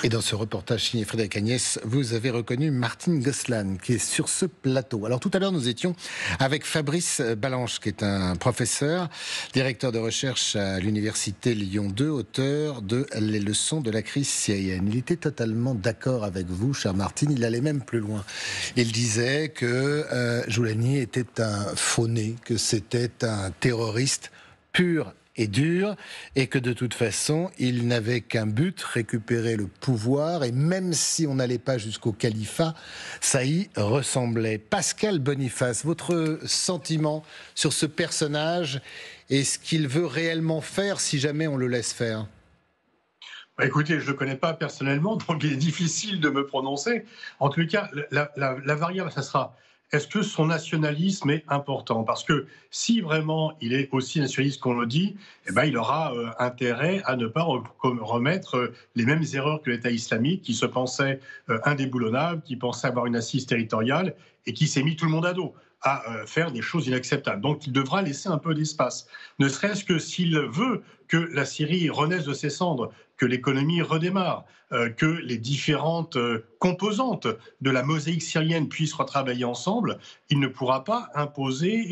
Et dans ce reportage signé Frédéric Agnès, vous avez reconnu Martine Gosselin qui est sur ce plateau. Alors tout à l'heure, nous étions avec Fabrice Balanche, qui est un professeur, directeur de recherche à l'université Lyon 2, auteur de Les leçons de la crise syrienne. Il était totalement d'accord avec vous, chère Martine, il allait même plus loin. Il disait que Joulani était un faux-né, que c'était un terroriste pur et dur, et que de toute façon, il n'avait qu'un but, récupérer le pouvoir, et même si on n'allait pas jusqu'au califat, ça y ressemblait. Pascal Boniface, votre sentiment sur ce personnage et ce qu'il veut réellement faire si jamais on le laisse faire? Écoutez, je ne le connais pas personnellement, donc il est difficile de me prononcer. En tout cas, la variable, ça sera... Est-ce que son nationalisme est important? Parce que si vraiment il est aussi nationaliste qu'on le dit, eh ben, il aura intérêt à ne pas remettre les mêmes erreurs que l'État islamique, qui se pensait indéboulonnable, qui pensait avoir une assise territoriale et qui s'est mis tout le monde à dos à faire des choses inacceptables. Donc il devra laisser un peu d'espace, ne serait-ce que s'il veut que la Syrie renaisse de ses cendres, que l'économie redémarre, que les différentes composantes de la mosaïque syrienne puissent retravailler ensemble. Il ne pourra pas imposer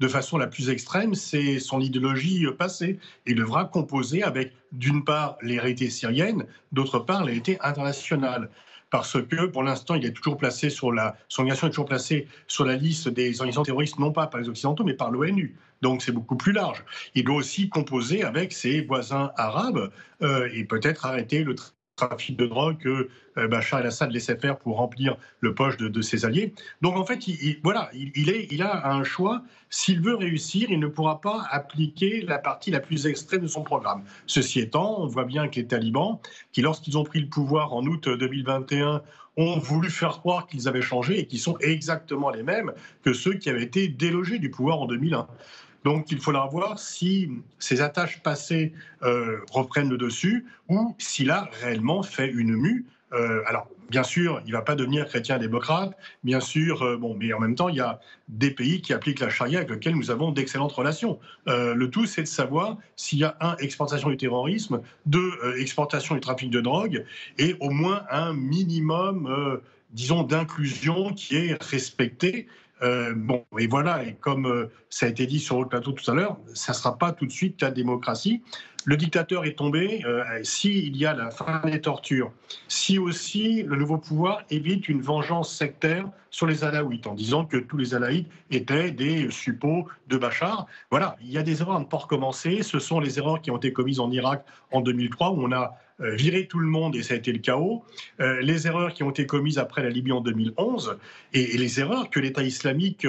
de façon la plus extrême son idéologie passée. Il devra composer avec, d'une part, les réalités syriennes, d'autre part, les réalités internationales. Parce que, pour l'instant, il est toujours placé son organisation est toujours placée sur la liste des organisations terroristes, non pas par les Occidentaux, mais par l'ONU. Donc, c'est beaucoup plus large. Il doit aussi composer avec ses voisins arabes et peut-être arrêter le trafic de drogue que Bachar el-Assad laissait faire pour remplir le poche de ses alliés. Donc, en fait, il a un choix. S'il veut réussir, il ne pourra pas appliquer la partie la plus extrême de son programme. Ceci étant, on voit bien que les talibans, qui lorsqu'ils ont pris le pouvoir en août 2021, ont voulu faire croire qu'ils avaient changé et qui sont exactement les mêmes que ceux qui avaient été délogés du pouvoir en 2001. Donc il faudra voir si ces attaches passées reprennent le dessus ou s'il a réellement fait une mue. Alors, bien sûr, il ne va pas devenir chrétien-démocrate, bien sûr, mais en même temps, il y a des pays qui appliquent la charia avec lesquels nous avons d'excellentes relations. Le tout, c'est de savoir s'il y a exportation du terrorisme, exportation du trafic de drogue, et au moins un minimum, disons, d'inclusion qui est respecté. Et voilà, et comme ça a été dit sur le plateau tout à l'heure, ça ne sera pas tout de suite la démocratie. Le dictateur est tombé, s'il y a la fin des tortures, si aussi le nouveau pouvoir évite une vengeance sectaire sur les Alaouites, en disant que tous les Alaouites étaient des suppôts de Bachar. Voilà, il y a des erreurs à ne pas recommencer. Ce sont les erreurs qui ont été commises en Irak en 2003, où on a viré tout le monde et ça a été le chaos. Les erreurs qui ont été commises après la Libye en 2011 et les erreurs que l'État islamique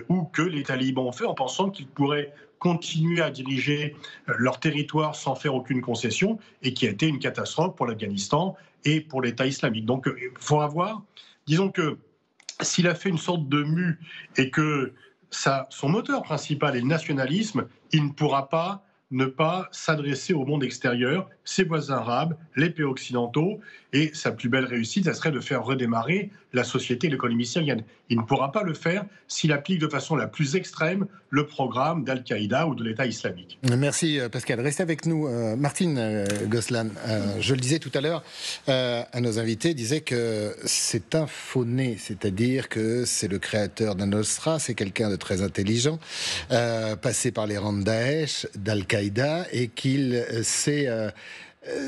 ou que les talibans ont fait en pensant qu'ils pourraient continuer à diriger leur territoire sans faire aucune concession et qui a été une catastrophe pour l'Afghanistan et pour l'État islamique. Donc il faut avoir, disons que s'il a fait une sorte de mue et que son moteur principal est le nationalisme, il ne pourra pas ne pas s'adresser au monde extérieur, ses voisins arabes, les pays occidentaux, et sa plus belle réussite, ça serait de faire redémarrer la société et l'économie syrienne. Il ne pourra pas le faire s'il applique de façon la plus extrême le programme d'Al-Qaïda ou de l'État islamique. Merci Pascal. Restez avec nous. Martine Gosselin, je le disais tout à l'heure à nos invités, disait que c'est un faux-né, c'est-à-dire que c'est le créateur d'Al-Nosra, c'est quelqu'un de très intelligent, passé par les rangs de Daesh, d'Al-Qaïda, et qu'il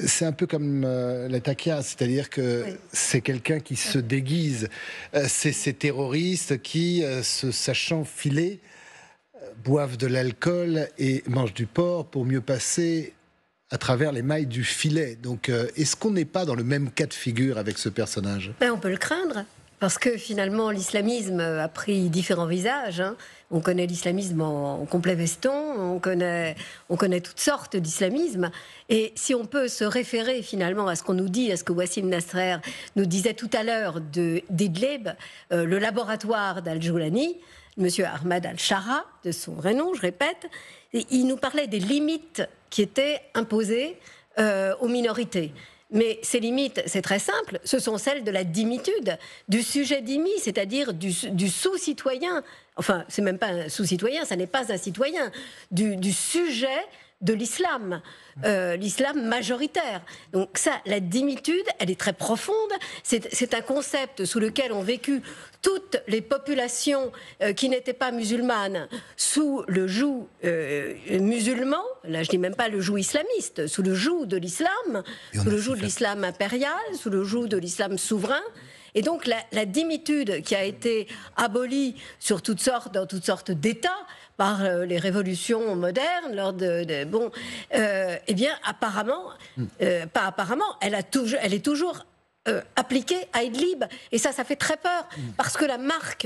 c'est un peu comme l'Atakia, c'est-à-dire que c'est quelqu'un qui se déguise. C'est ces terroristes qui, se sachant filer, boivent de l'alcool et mangent du porc pour mieux passer à travers les mailles du filet. Donc, est-ce qu'on n'est pas dans le même cas de figure avec ce personnage ? On peut le craindre. Parce que finalement, l'islamisme a pris différents visages. Hein. On connaît l'islamisme en complet veston, on connaît toutes sortes d'islamisme. Et si on peut se référer finalement à ce qu'on nous dit, à ce que Wassim Nasser nous disait tout à l'heure d'Idlib, le laboratoire d'Al-Joulani, M. Ahmad Al-Shara, de son vrai nom, je répète, il nous parlait des limites qui étaient imposées aux minorités. Mais ces limites, c'est très simple, ce sont celles de la dimitude, du sujet dhimmi, c'est-à-dire du sous-citoyen. Enfin, c'est même pas un sous-citoyen, ça n'est pas un citoyen. Du sujet de l'islam, l'islam majoritaire. Donc ça, la dimitude, elle est très profonde. C'est un concept sous lequel ont vécu toutes les populations qui n'étaient pas musulmanes sous le joug musulman. Là, je dis même pas le joug islamiste, sous le joug de l'islam, sous le joug de l'islam impérial, sous le joug de l'islam souverain. Et donc la dimitude qui a été abolie sur dans toutes sortes d'États par les révolutions modernes, lors eh bien apparemment, pas apparemment, elle est toujours appliquée à Idlib, et ça fait très peur, parce que la marque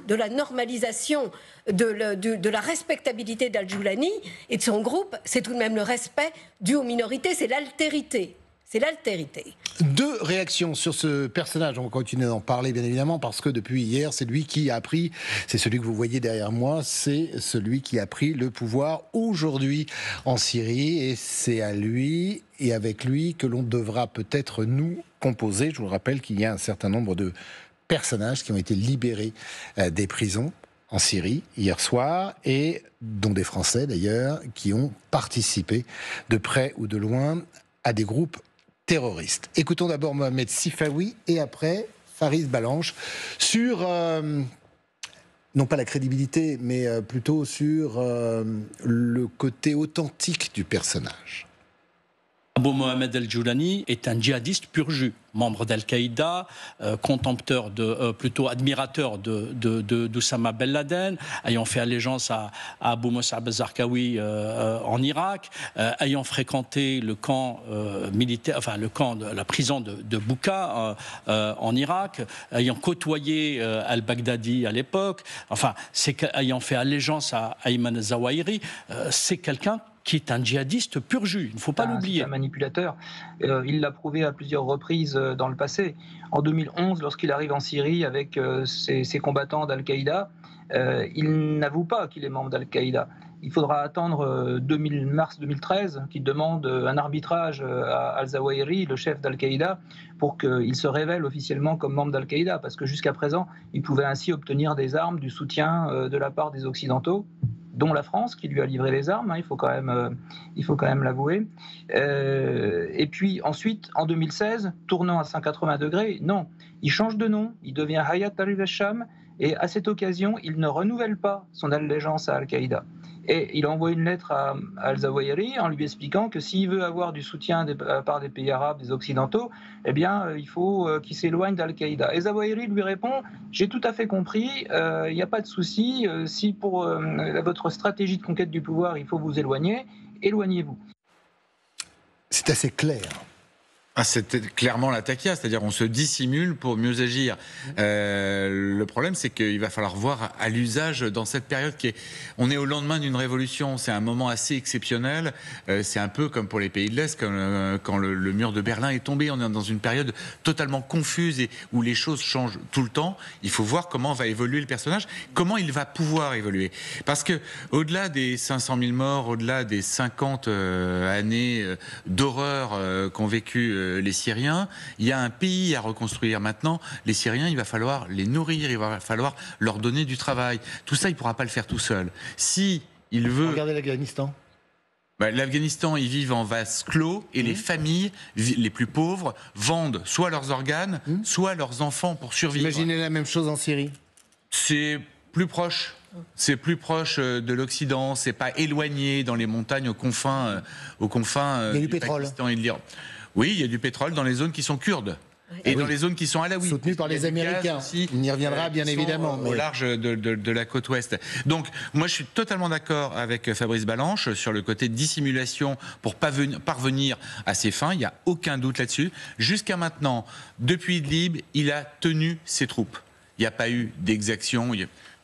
de la normalisation, de la respectabilité d'Al-Joulani et de son groupe, c'est tout de même le respect dû aux minorités, c'est l'altérité. C'est l'altérité. 2 réactions sur ce personnage. On va continuer d'en parler, bien évidemment, parce que depuis hier, c'est lui qui a pris, c'est celui que vous voyez derrière moi, c'est celui qui a pris le pouvoir aujourd'hui en Syrie. Et c'est à lui et avec lui que l'on devra peut-être nous composer. Je vous rappelle qu'il y a un certain nombre de personnages qui ont été libérés des prisons en Syrie hier soir, et dont des Français d'ailleurs, qui ont participé de près ou de loin à des groupes terroristes. Écoutons d'abord Mohamed Sifawi et après Fabrice Balanche sur, non pas la crédibilité, mais plutôt sur le côté authentique du personnage. Abou Mohamed El-Joulani est un djihadiste pur jus, membre d'Al-Qaïda, contempteur plutôt admirateur d'Oussama Ben Laden, ayant fait allégeance à Abou Mus'ab al-Zarqawi en Irak, ayant fréquenté le camp militaire, enfin le camp de la prison de Bouka en Irak, ayant côtoyé al-Baghdadi à l'époque, enfin ayant fait allégeance à Ayman al-Zawahiri, c'est quelqu'un qui est un djihadiste pur jus, il ne faut pas l'oublier. C'est un manipulateur. Il l'a prouvé à plusieurs reprises dans le passé. En 2011, lorsqu'il arrive en Syrie avec ses combattants d'Al-Qaïda, il n'avoue pas qu'il est membre d'Al-Qaïda. Il faudra attendre mars 2013 qu'il demande un arbitrage à al-Zawahiri, le chef d'Al-Qaïda, pour qu'il se révèle officiellement comme membre d'Al-Qaïda, parce que jusqu'à présent, il pouvait ainsi obtenir des armes, du soutien de la part des Occidentaux, dont la France, qui lui a livré les armes, hein, il faut quand même l'avouer. Et puis ensuite, en 2016, tournant à 180 degrés, non, il change de nom, il devient Hayat Tahrir al-Sham, et à cette occasion, il ne renouvelle pas son allégeance à Al-Qaïda. Et il envoie une lettre à al-Zawahiri en lui expliquant que s'il veut avoir du soutien par des pays arabes, des occidentaux, eh bien, il faut qu'il s'éloigne d'Al-Qaïda. Et Zawahiri lui répond « J'ai tout à fait compris, il n'y a pas de souci, si pour votre stratégie de conquête du pouvoir, il faut vous éloigner, éloignez-vous. » C'est assez clair. Ah, c'était clairement la taquia, c'est-à-dire on se dissimule pour mieux agir. Le problème, c'est qu'il va falloir voir à l'usage dans cette période on est au lendemain d'une révolution, c'est un moment assez exceptionnel. C'est un peu comme pour les pays de l'Est, quand le mur de Berlin est tombé. On est dans une période totalement confuse et où les choses changent tout le temps. Il faut voir comment va évoluer le personnage, comment il va pouvoir évoluer. Parce que au-delà des 500 000 morts, au-delà des 50 années d'horreur qu'ont vécu les Syriens, il y a un pays à reconstruire maintenant. Les Syriens, il va falloir les nourrir, il va falloir leur donner du travail. Tout ça, il ne pourra pas le faire tout seul. Si il veut... Regardez l'Afghanistan. L'Afghanistan, ils vivent en vase clos et les familles les plus pauvres vendent soit leurs organes, soit leurs enfants pour survivre. Imaginez la même chose en Syrie. C'est plus proche. C'est plus proche de l'Occident, c'est pas éloigné dans les montagnes aux confins du pétrole. Pakistan et de l'Iran. Oui, il y a du pétrole dans les zones qui sont kurdes. Et dans les zones qui sont alaouites. Soutenues par les Américains. On y reviendra bien évidemment. Au large de la côte ouest. Donc, moi, je suis totalement d'accord avec Fabrice Balanche sur le côté dissimulation pour parvenir à ses fins. Il n'y a aucun doute là-dessus. Jusqu'à maintenant, depuis Idlib, il a tenu ses troupes. Il n'y a pas eu d'exaction.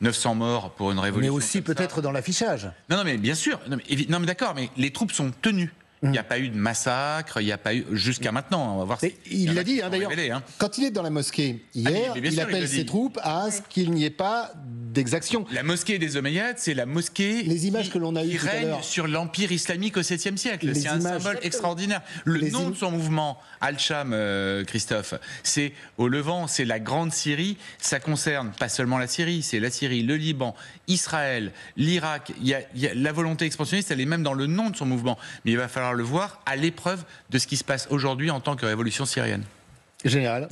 900 morts pour une révolution. Mais aussi peut-être dans l'affichage. Non, mais bien sûr. Non, mais d'accord, mais les troupes sont tenues. Il n'y a pas eu de massacre, il n'y a pas eu jusqu'à maintenant. On va voir. Il l'a dit d'ailleurs. Quand il est dans la mosquée hier, il appelle ses troupes à ce qu'il n'y ait pas d'exaction. La mosquée des Omeyyades, c'est la mosquée que l'on a qui règne sur l'empire islamique au 7e siècle. C'est un symbole extraordinaire. Le nom de son mouvement, Al-Sham, Christophe, c'est au Levant, c'est la Grande Syrie. Ça concerne pas seulement la Syrie, c'est la Syrie, le Liban, Israël, l'Irak. Il y a la volonté expansionniste, elle est même dans le nom de son mouvement. Mais il va falloir le voir à l'épreuve de ce qui se passe aujourd'hui en tant que révolution syrienne. Général.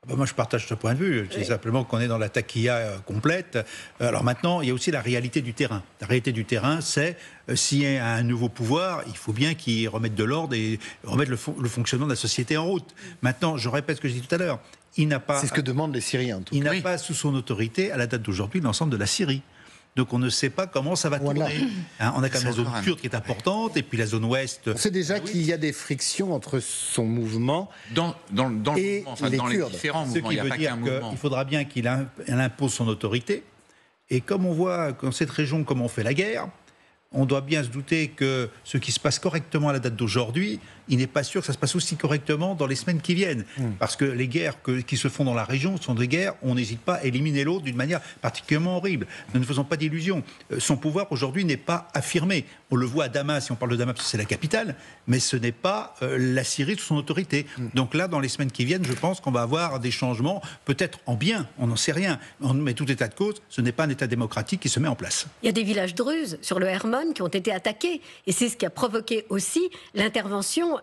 Moi, je partage ce point de vue. C'est simplement qu'on est dans la taquilla complète. Alors maintenant, il y a aussi la réalité du terrain. La réalité du terrain, c'est s'il y a un nouveau pouvoir, il faut bien qu'il remette de l'ordre et remette le fonctionnement de la société en route. Maintenant, je répète ce que je dis tout à l'heure. C'est ce que demandent les Syriens. Il n'a pas sous son autorité, à la date d'aujourd'hui, l'ensemble de la Syrie. Donc on ne sait pas comment ça va tourner. On a quand même la zone kurde qui est importante, et puis la zone ouest. On sait déjà qu'il y a des frictions entre son mouvement et les Kurdes. Différents Ce qui veut dire qu'il faudra bien qu'il impose son autorité. Et comme on voit dans cette région comment on fait la guerre, on doit bien se douter que ce qui se passe correctement à la date d'aujourd'hui, il n'est pas sûr que ça se passe aussi correctement dans les semaines qui viennent. Parce que les guerres qui se font dans la région sont des guerres où on n'hésite pas à éliminer l'autre d'une manière particulièrement horrible. Ne nous faisons pas d'illusions. Son pouvoir aujourd'hui n'est pas affirmé. On le voit à Damas, si on parle de Damas, c'est la capitale, mais ce n'est pas la Syrie sous son autorité. Donc là, dans les semaines qui viennent, je pense qu'on va avoir des changements, peut-être en bien, on n'en sait rien. Mais tout état de cause, ce n'est pas un État démocratique qui se met en place. Il y a des villages druzes sur le Hermon qui ont été attaqués. Et c'est ce qui a provoqué aussi l'intervention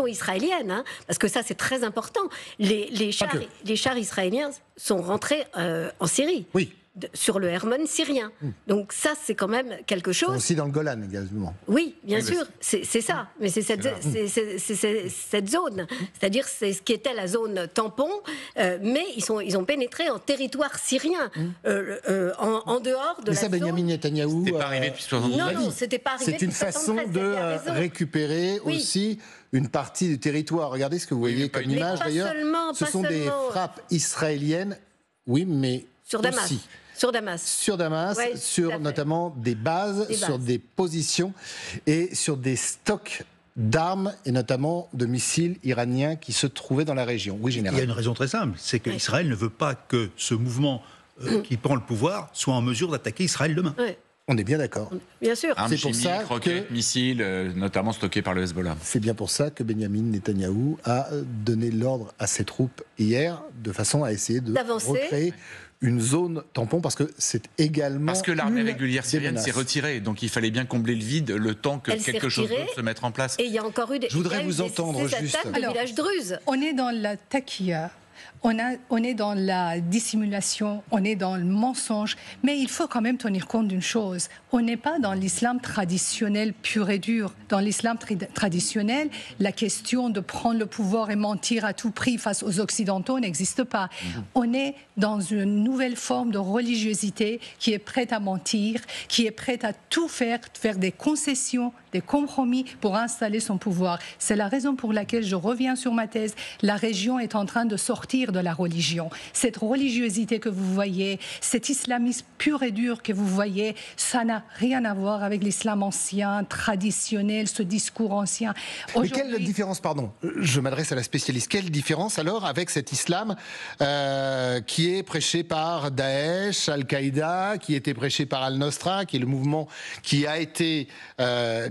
israélienne. Hein, parce que ça, c'est très important. Les chars israéliens sont rentrés en Syrie. Oui. Sur le Hermon syrien. Donc ça, c'est quand même quelque chose. Aussi dans le Golan également. Oui, bien sûr, c'est ça. Mais c'est cette zone. C'est-à-dire c'est ce qui était la zone tampon, mais ils ont pénétré en territoire syrien, en dehors de la ça, zone. Benyamin Netanyahou. C'était pas arrivé depuis 70 ans. Non, c'était pas arrivé. C'est une façon de récupérer aussi une partie du territoire. Regardez ce que vous voyez comme image d'ailleurs. Ce sont des frappes israéliennes, oui, mais sur Damas. Aussi. Sur Damas, ouais, sur notamment des bases, sur des positions et sur des stocks d'armes et notamment de missiles iraniens qui se trouvaient dans la région. Oui, général. Il y a une raison très simple, c'est qu'Israël ne veut pas que ce mouvement qui prend le pouvoir soit en mesure d'attaquer Israël demain. Ouais. On est bien d'accord. Bien sûr. Armes chimiques, roquettes, missiles, notamment stockés par le Hezbollah. C'est bien pour ça que Benyamin Netanyahou a donné l'ordre à ses troupes hier, de façon à essayer de recréer une zone tampon, parce que c'est également... Parce que l'armée régulière syrienne s'est retirée, donc il fallait bien combler le vide, le temps que quelque chose d'autre se mette en place. Et il y a encore eu des... Je voudrais vous entendre juste. Alors, village druze. On est dans la taquilla. On est dans la dissimulation, on est dans le mensonge, mais il faut quand même tenir compte d'une chose. On n'est pas dans l'islam traditionnel pur et dur. Dans l'islam traditionnel, la question de prendre le pouvoir et mentir à tout prix face aux Occidentaux n'existe pas. On est dans une nouvelle forme de religiosité qui est prête à mentir, qui est prête à tout faire des concessions, des compromis pour installer son pouvoir. C'est la raison pour laquelle je reviens sur ma thèse. La région est en train de sortir de la religion. Cette religiosité que vous voyez, cet islamisme pur et dur que vous voyez, ça n'a rien à voir avec l'islam ancien, traditionnel, ce discours ancien. Mais quelle différence, pardon, je m'adresse à la spécialiste, quelle différence alors avec cet islam qui est prêché par Daesh, Al-Qaïda, qui était prêché par Al-Nosra, qui est le mouvement qui a été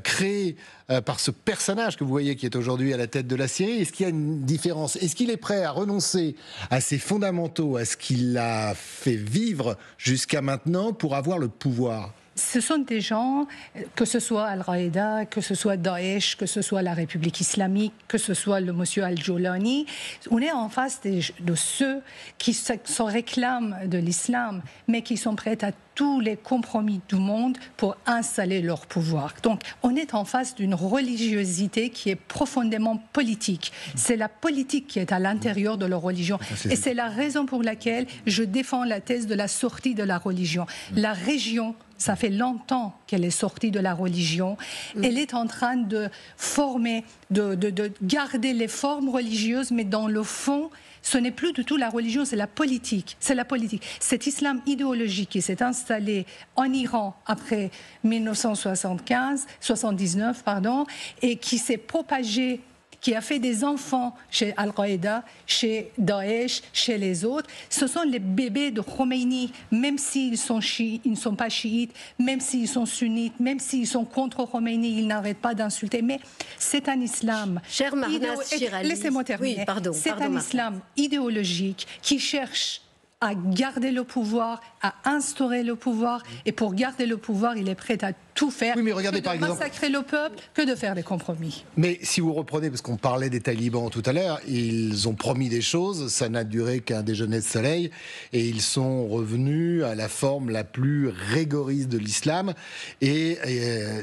créé par ce personnage que vous voyez qui est aujourd'hui à la tête de la Syrie? Est-ce qu'il y a une différence? Est-ce qu'il est prêt à renoncer à ses fondamentaux, à ce qu'il a fait vivre jusqu'à maintenant pour avoir le pouvoir? Ce sont des gens, que ce soit Al-Qaïda, que ce soit Daesh, que ce soit la République islamique, que ce soit le monsieur Al-Jolani, on est en face de ceux qui se réclament de l'islam, mais qui sont prêts à tous les compromis du monde pour installer leur pouvoir. Donc, on est en face d'une religiosité qui est profondément politique. C'est la politique qui est à l'intérieur de leur religion. Et c'est la raison pour laquelle je défends la thèse de la sortie de la religion. La région, ça fait longtemps qu'elle est sortie de la religion. Elle est en train de former, de garder les formes religieuses, mais dans le fond, ce n'est plus du tout la religion, c'est la politique. C'est la politique. Cet islam idéologique qui s'est installé en Iran après 1979, et qui s'est propagé qui a fait des enfants chez Al-Qaïda, chez Daesh, chez les autres. Ce sont les bébés de Khomeini, même s'ils sont chiites, ils ne sont pas chiites, même s'ils sont sunnites, même s'ils sont contre Khomeini, ils n'arrêtent pas d'insulter. Mais c'est un islam... Cher Marnaz Chirali. Laissez-moi terminer. Oui, pardon, c'est un islam idéologique qui cherche à garder le pouvoir, à instaurer le pouvoir. Et pour garder le pouvoir, il est prêt à tout faire. Oui, mais regardez, par exemple, massacrer le peuple que de faire des compromis. Mais si vous reprenez, parce qu'on parlait des talibans tout à l'heure, ils ont promis des choses, ça n'a duré qu'un déjeuner de soleil, et ils sont revenus à la forme la plus rigoriste de l'islam. Et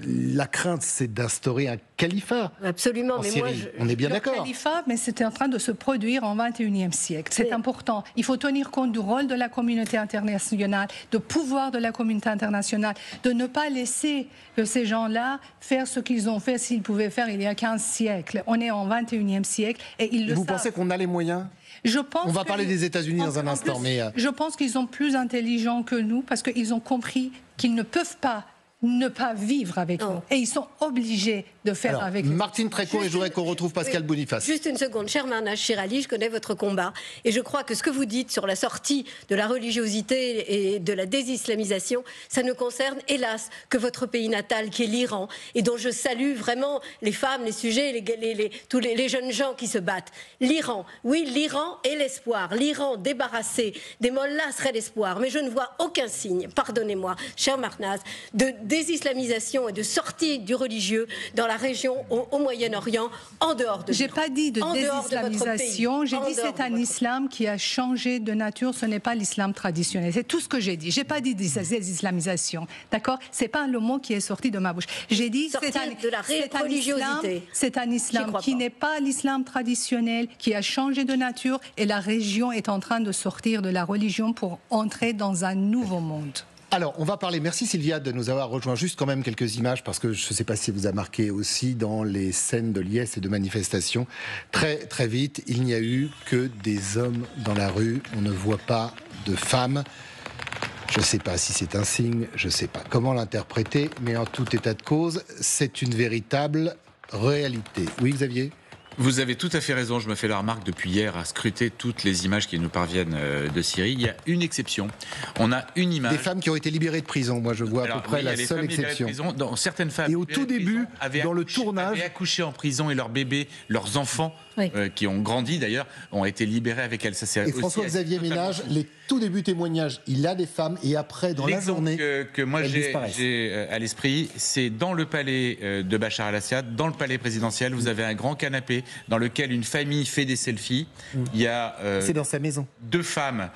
la crainte, c'est d'instaurer un califat. Absolument, en mais Syrie. moi, on est bien d'accord. Le califat, mais c'était en train de se produire en 21e siècle. C'est important. Il faut tenir compte du rôle de la communauté internationale, du pouvoir de la communauté internationale, de ne pas laisser que ces gens-là faire ce qu'ils ont fait s'ils pouvaient faire il y a 15 siècles. On est en 21e siècle et ils le savent. Vous pensez qu'on a les moyens ? On va parler des États-Unis dans un instant, mais je pense qu'ils sont plus intelligents que nous parce qu'ils ont compris qu'ils ne peuvent pas ne pas vivre avec nous. Et ils sont obligés de faire avec nous. Martine Trécourt, et je voudrais qu'on retrouve Pascal Boniface. Juste une seconde. Cher Marnaz Chirali, je connais votre combat. Et je crois que ce que vous dites sur la sortie de la religiosité et de la désislamisation, ça ne concerne, hélas, que votre pays natal, qui est l'Iran, et dont je salue vraiment les femmes, les sujets, tous les jeunes gens qui se battent. L'Iran, oui, l'Iran est l'espoir. L'Iran débarrassé des mollahs serait l'espoir. Mais je ne vois aucun signe, pardonnez-moi, cher Marnaz, de désislamisation et de sortie du religieux dans la région au Moyen-Orient, en dehors de... J'ai pas dit de désislamisation, j'ai dit c'est un islam qui a changé de nature, ce n'est pas l'islam traditionnel. C'est tout ce que j'ai dit. J'ai pas dit désislamisation, d'accord? C'est pas le mot qui est sorti de ma bouche. J'ai dit c'est un islam qui n'est pas l'islam traditionnel, qui a changé de nature et la région est en train de sortir de la religion pour entrer dans un nouveau monde. Alors, on va parler, merci Sylvia de nous avoir rejoint, juste quand même quelques images, parce que je ne sais pas si vous a marqué aussi dans les scènes de liesse et de manifestations. Très très vite, il n'y a eu que des hommes dans la rue, on ne voit pas de femmes. Je ne sais pas si c'est un signe, je ne sais pas comment l'interpréter, mais en tout état de cause, c'est une véritable réalité. Oui, Xavier ? Vous avez tout à fait raison, je me fais la remarque depuis hier à scruter toutes les images qui nous parviennent de Syrie. Il y a une exception, on a une image... Des femmes qui ont été libérées de prison, moi je vois à peu près la seule exception. Dans certaines femmes... Et au tout début, dans le tournage... avaient accouché en prison et leurs bébés, leurs enfants, qui ont grandi d'ailleurs, ont été libérés avec elles. Ça, et François-Xavier Ménage, les tout débuts témoignages, il a des femmes et après, dans la journée... que moi j'ai à l'esprit, c'est dans le palais de Bachar el-Assad, dans le palais présidentiel, vous avez un grand canapé dans lequel une famille fait des selfies. Il y a c'est dans sa maison. 2 femmes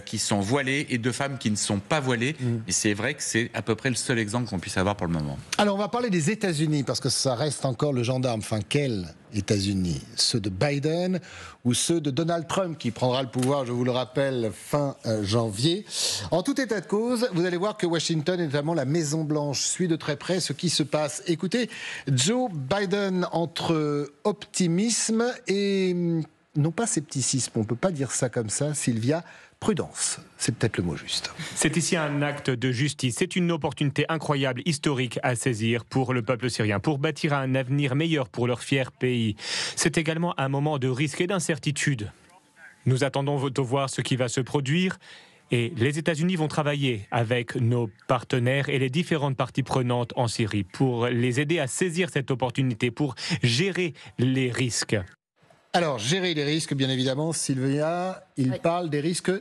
qui sont voilées et 2 femmes qui ne sont pas voilées. Et c'est vrai que c'est à peu près le seul exemple qu'on puisse avoir pour le moment. Alors on va parler des États-Unis parce que ça reste encore le gendarme. Enfin, quels États-Unis? Ceux de Biden ou ceux de Donald Trump qui prendra le pouvoir, je vous le rappelle, fin janvier. En tout état de cause, vous allez voir que Washington et notamment la Maison-Blanche suit de très près ce qui se passe. Écoutez, Joe Biden entre optimisme et non pas scepticisme, on ne peut pas dire ça comme ça, Sylvia, prudence, c'est peut-être le mot juste. C'est ici un acte de justice, c'est une opportunité incroyable, historique à saisir pour le peuple syrien, pour bâtir un avenir meilleur pour leur fier pays. C'est également un moment de risque et d'incertitude. Nous attendons de voir ce qui va se produire et les États-Unis vont travailler avec nos partenaires et les différentes parties prenantes en Syrie pour les aider à saisir cette opportunité, pour gérer les risques. Alors, gérer les risques, bien évidemment, Sylvia, il parle des risques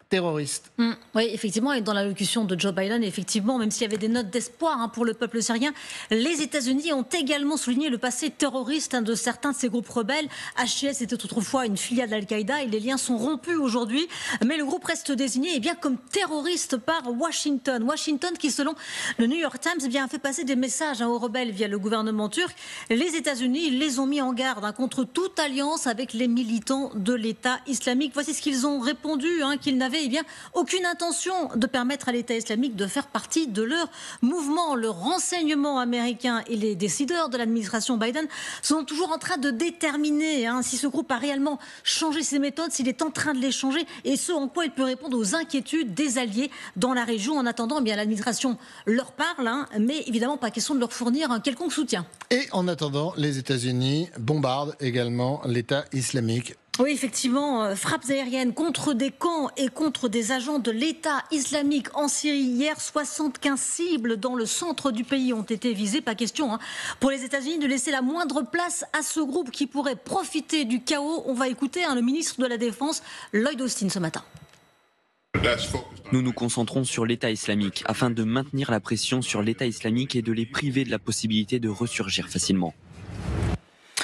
terroristes. Oui, effectivement, et dans l'allocution de Joe Biden, effectivement, même s'il y avait des notes d'espoir pour le peuple syrien, les États-Unis ont également souligné le passé terroriste de certains de ces groupes rebelles. HTS était autrefois une filiale d'Al-Qaïda et les liens sont rompus aujourd'hui, mais le groupe reste désigné comme terroriste par Washington. Washington qui, selon le New York Times, a fait passer des messages aux rebelles via le gouvernement turc. Les États-Unis les ont mis en garde contre toute alliance avec les militants de l'État islamique. Voici ce qu'ils ont répondu, qu'ils n'avaient n'avaient aucune intention de permettre à l'État islamique de faire partie de leur mouvement. Le renseignement américain et les décideurs de l'administration Biden sont toujours en train de déterminer si ce groupe a réellement changé ses méthodes, s'il est en train de les changer et ce en quoi il peut répondre aux inquiétudes des alliés dans la région. En attendant, l'administration leur parle, mais évidemment pas question de leur fournir un quelconque soutien. Et en attendant, les États-Unis bombardent également l'État islamique. Oui, effectivement, frappes aériennes contre des camps et contre des agents de l'État islamique en Syrie. Hier, 75 cibles dans le centre du pays ont été visées. Pas question pour les États-Unis de laisser la moindre place à ce groupe qui pourrait profiter du chaos. On va écouter le ministre de la Défense, Lloyd Austin, ce matin. Nous nous concentrons sur l'État islamique afin de maintenir la pression sur l'État islamique et de les priver de la possibilité de ressurgir facilement.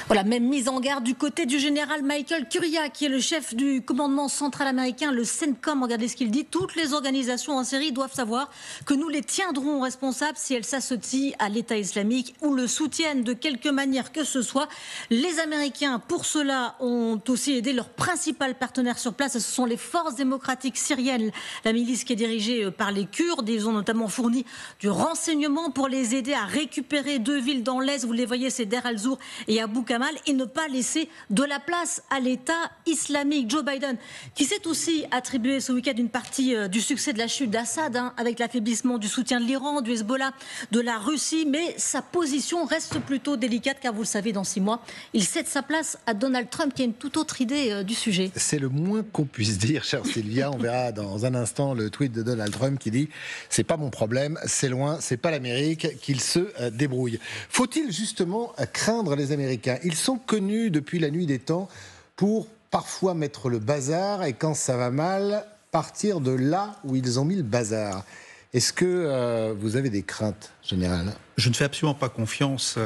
Voilà, même mise en garde du côté du général Michael Curria, qui est le chef du commandement central américain, le CENTCOM. Regardez ce qu'il dit. Toutes les organisations en Syrie doivent savoir que nous les tiendrons responsables si elles s'associent à l'État islamique ou le soutiennent de quelque manière que ce soit. Les Américains, pour cela, ont aussi aidé leur principal partenaire sur place. Ce sont les forces démocratiques syriennes, la milice qui est dirigée par les Kurdes. Ils ont notamment fourni du renseignement pour les aider à récupérer 2 villes dans l'Est. Vous les voyez, c'est Deir al-Zour et Abu Kamal, et ne pas laisser de la place à l'État islamique. Joe Biden, qui s'est aussi attribué ce week-end une partie du succès de la chute d'Assad, avec l'affaiblissement du soutien de l'Iran, du Hezbollah, de la Russie, mais sa position reste plutôt délicate, car vous le savez, dans 6 mois, il cède sa place à Donald Trump, qui a une toute autre idée du sujet. C'est le moins qu'on puisse dire, chère Sylvia. On verra dans un instant le tweet de Donald Trump qui dit « C'est pas mon problème, c'est loin, c'est pas l'Amérique, qu'il se débrouille ». Faut-il justement craindre les Américains ? Ils sont connus depuis la nuit des temps pour parfois mettre le bazar et quand ça va mal, partir de là où ils ont mis le bazar. Est-ce que vous avez des craintes, général ? Je ne fais absolument pas confiance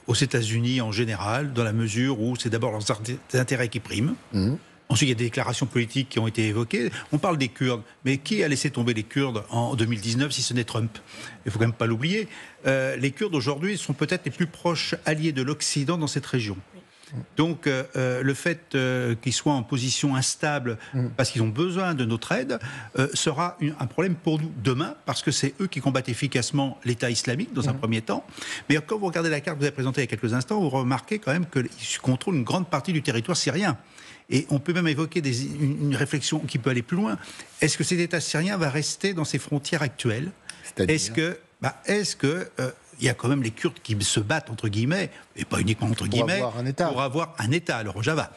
aux États-Unis en général, dans la mesure où c'est d'abord leurs intérêts qui priment. Ensuite, il y a des déclarations politiques qui ont été évoquées. On parle des Kurdes, mais qui a laissé tomber les Kurdes en 2019 si ce n'est Trump ? Il ne faut quand même pas l'oublier. Les Kurdes aujourd'hui sont peut-être les plus proches alliés de l'Occident dans cette région. Donc le fait qu'ils soient en position instable parce qu'ils ont besoin de notre aide sera un problème pour nous demain, parce que c'est eux qui combattent efficacement l'État islamique dans un premier temps. Mais quand vous regardez la carte que vous avez présentée il y a quelques instants, vous remarquez quand même qu'ils contrôlent une grande partie du territoire syrien. Et on peut même évoquer une réflexion qui peut aller plus loin. Est-ce que cet État syrien va rester dans ses frontières actuelles ? Est-ce que il y a quand même les Kurdes qui se battent, entre guillemets, et pas uniquement entre guillemets, pour avoir un État à le Rojava.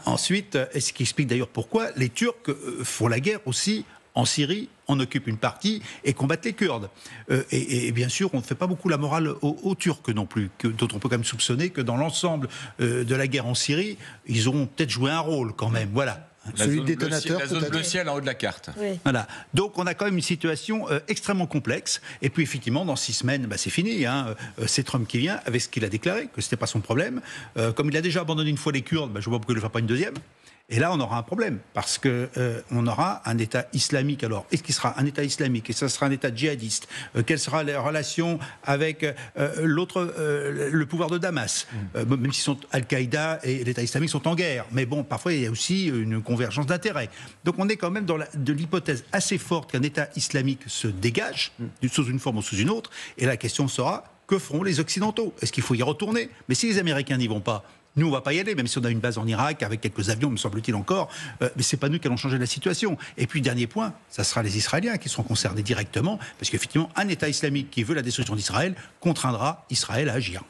Ensuite, ce qui explique d'ailleurs pourquoi les Turcs font la guerre aussi en Syrie, en occupent une partie et combattent les Kurdes. Et bien sûr, on ne fait pas beaucoup la morale aux Turcs non plus, dont on peut quand même soupçonner que dans l'ensemble de la guerre en Syrie, ils auront peut-être joué un rôle quand même. Voilà. Celui de détonateur, la zone bleu ciel en haut de la carte. Oui. Voilà. Donc on a quand même une situation extrêmement complexe. Et puis effectivement, dans 6 semaines, c'est fini. C'est Trump qui vient avec ce qu'il a déclaré, que ce n'était pas son problème. Comme il a déjà abandonné une fois les Kurdes, je ne vois pas pourquoi il ne le fait pas une deuxième. Et là, on aura un problème, parce qu'on aura un État islamique. Alors, est-ce qu'il sera un État islamique ? Et ça sera un État djihadiste ? Quelle sera la relation avec le pouvoir de Damas ? Même si Al-Qaïda et l'État islamique sont en guerre. Mais bon, parfois, il y a aussi une convergence d'intérêts. Donc, on est quand même dans de l'hypothèse assez forte qu'un État islamique se dégage, sous une forme ou sous une autre. Et la question sera, que feront les Occidentaux ? Est-ce qu'il faut y retourner ? Mais si les Américains n'y vont pas, nous, on ne va pas y aller, même si on a une base en Irak, avec quelques avions, me semble-t-il encore, mais ce n'est pas nous qui allons changer la situation. Et puis, dernier point, ça sera les Israéliens qui seront concernés directement, parce qu'effectivement, un État islamique qui veut la destruction d'Israël contraindra Israël à agir.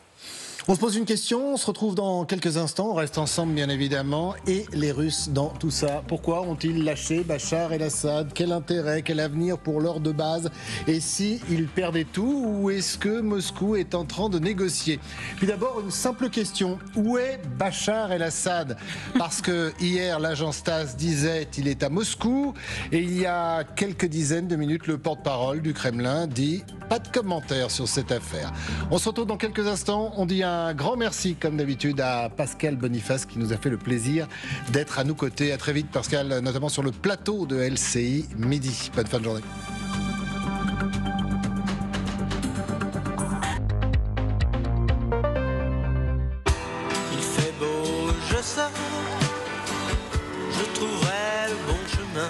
On se pose une question, on se retrouve dans quelques instants, on reste ensemble bien évidemment, et les Russes dans tout ça. Pourquoi ont-ils lâché Bachar el-Assad ? Quel intérêt, quel avenir pour l'or de base ? Et si ils perdaient tout, ou est-ce que Moscou est en train de négocier ? Puis d'abord, une simple question, où est Bachar el-Assad ? Parce que hier, l'agence TASS disait qu'il est à Moscou, et il y a quelques dizaines de minutes, le porte-parole du Kremlin dit pas de commentaire sur cette affaire. On se retrouve dans quelques instants, on dit un grand merci, comme d'habitude, à Pascal Boniface qui nous a fait le plaisir d'être à nos côtés. À très vite, Pascal, notamment sur le plateau de LCI Midi. Bonne fin de journée. Il fait beau, je sors, je trouverai le bon chemin.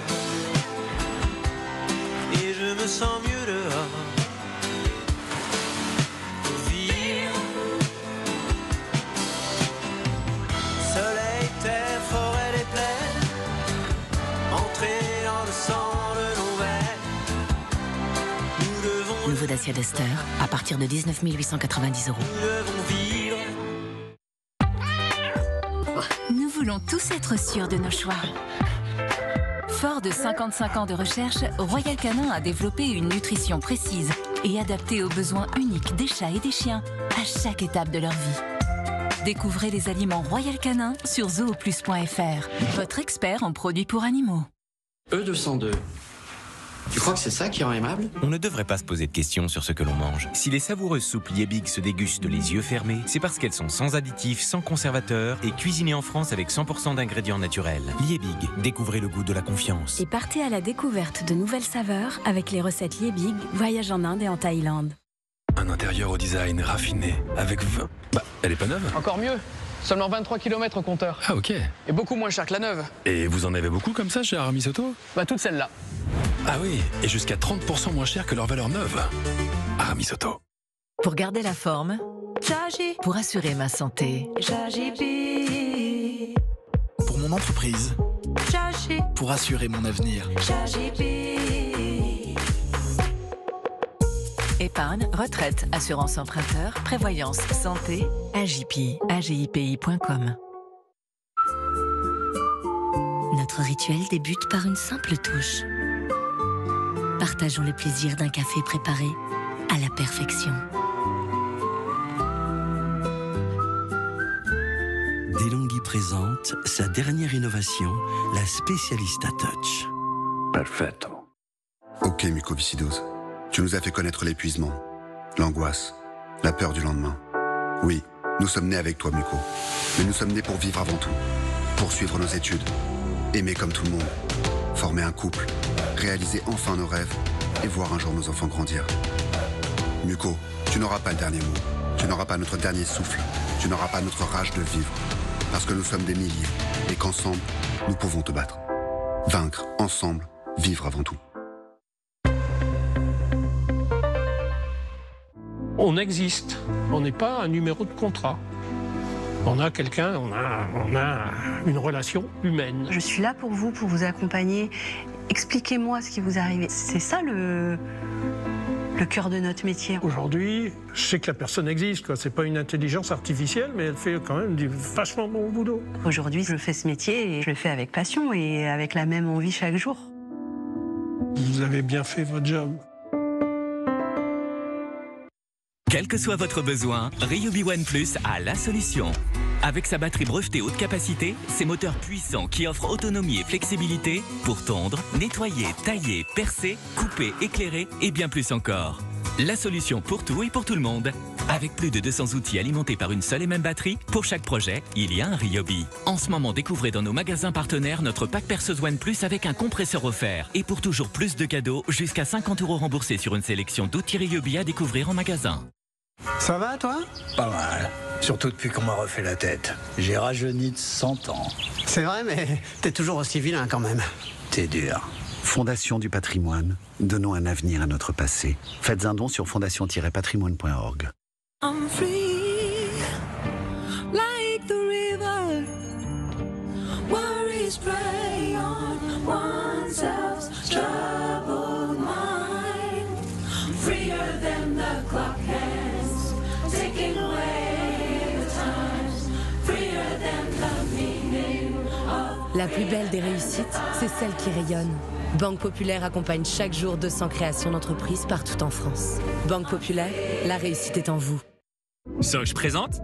nouveau Dacia Duster à partir de 19 890 €. Nous voulons tous être sûrs de nos choix. Fort de 55 ans de recherche, Royal Canin a développé une nutrition précise et adaptée aux besoins uniques des chats et des chiens à chaque étape de leur vie. Découvrez les aliments Royal Canin sur zooplus.fr, votre expert en produits pour animaux. E202. Tu crois que c'est ça qui rend aimable? On ne devrait pas se poser de questions sur ce que l'on mange. Si les savoureuses soupes Liebig se dégustent les yeux fermés, c'est parce qu'elles sont sans additifs, sans conservateurs et cuisinées en France avec 100% d'ingrédients naturels. Liebig, découvrez le goût de la confiance. Et partez à la découverte de nouvelles saveurs avec les recettes Liebig, voyage en Inde et en Thaïlande. Un intérieur au design raffiné, avec 20... Bah, elle est pas neuve. Encore mieux. Seulement 23 km au compteur. Ah ok. Et beaucoup moins cher que la neuve. Et vous en avez beaucoup comme ça chez Aramis Auto? Bah toutes celles-là. Ah oui, et jusqu'à 30% moins cher que leur valeur neuve. Aramis Auto. Pour garder la forme, j'agis. Pour assurer ma santé, j'agis. Pour mon entreprise, j'agis. Pour assurer mon avenir, j'agis. Épargne, retraite, assurance emprunteur, prévoyance, santé, AGIPI, agipi.com. Notre rituel débute par une simple touche. Partageons le plaisir d'un café préparé à la perfection. DeLonghi présente sa dernière innovation, la Specialista Touch. Perfetto. Ok, mucoviscidose. Tu nous as fait connaître l'épuisement, l'angoisse, la peur du lendemain. Oui, nous sommes nés avec toi, Muco. Mais nous sommes nés pour vivre avant tout, poursuivre nos études, aimer comme tout le monde, former un couple, réaliser enfin nos rêves et voir un jour nos enfants grandir. Muco, tu n'auras pas le dernier mot. Tu n'auras pas notre dernier souffle. Tu n'auras pas notre rage de vivre. Parce que nous sommes des milliers et qu'ensemble, nous pouvons te battre. Vaincre, ensemble, vivre avant tout. On existe. On n'est pas un numéro de contrat. On a quelqu'un, on a une relation humaine. Je suis là pour vous accompagner. Expliquez-moi ce qui vous arrive. C'est ça le cœur de notre métier. Aujourd'hui, je sais que la personne existe. C'est pas une intelligence artificielle, mais elle fait quand même du vachement bon boulot. Aujourd'hui, je fais ce métier et je le fais avec passion et avec la même envie chaque jour. Vous avez bien fait votre job. Quel que soit votre besoin, Ryobi One Plus a la solution. Avec sa batterie brevetée haute capacité, ses moteurs puissants qui offrent autonomie et flexibilité pour tondre, nettoyer, tailler, percer, couper, éclairer et bien plus encore. La solution pour tout et pour tout le monde. Avec plus de 200 outils alimentés par une seule et même batterie, pour chaque projet, il y a un Ryobi. En ce moment, découvrez dans nos magasins partenaires notre pack perceuse One Plus avec un compresseur offert. Et pour toujours plus de cadeaux, jusqu'à 50 € remboursés sur une sélection d'outils Ryobi à découvrir en magasin. Ça va, toi? Pas mal. Surtout depuis qu'on m'a refait la tête. J'ai rajeuni de 100 ans. C'est vrai, mais t'es toujours aussi vilain quand même. T'es dur. Fondation du patrimoine. Donnons un avenir à notre passé. Faites un don sur fondation-patrimoine.org. I'm free, like the river. Worries prey on oneself's troubled mind. Freer than the clock hands, taking away the times. Freer than the meaning of. La plus belle des réussites, c'est celle qui rayonne. Banque Populaire accompagne chaque jour 200 créations d'entreprises partout en France. Banque Populaire, la réussite est en vous. Soch présente.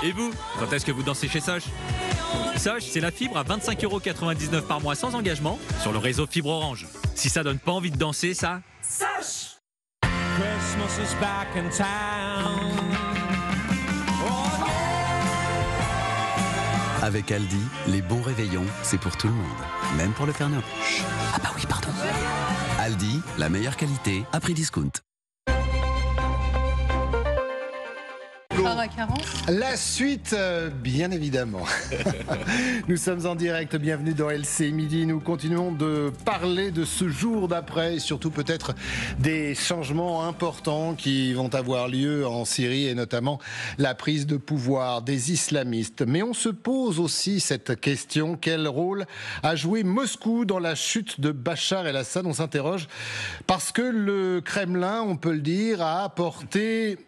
Et vous, quand est-ce que vous dansez chez Soch? Soch, c'est la fibre à 25,99 € par mois sans engagement sur le réseau Fibre Orange. Si ça donne pas envie de danser, ça... Soch! Christmas is back in town. Avec Aldi, les bons réveillons, c'est pour tout le monde. Même pour le Père Noël. Ah bah oui, pardon. Aldi, la meilleure qualité à prix discount. départ à 40. La suite, bien évidemment. Nous sommes en direct, bienvenue dans LC Midi. Nous continuons de parler de ce jour d'après, et surtout peut-être des changements importants qui vont avoir lieu en Syrie et notamment la prise de pouvoir des islamistes. Mais on se pose aussi cette question, quel rôle a joué Moscou dans la chute de Bachar el-Assad? On s'interroge parce que le Kremlin, on peut le dire, a apporté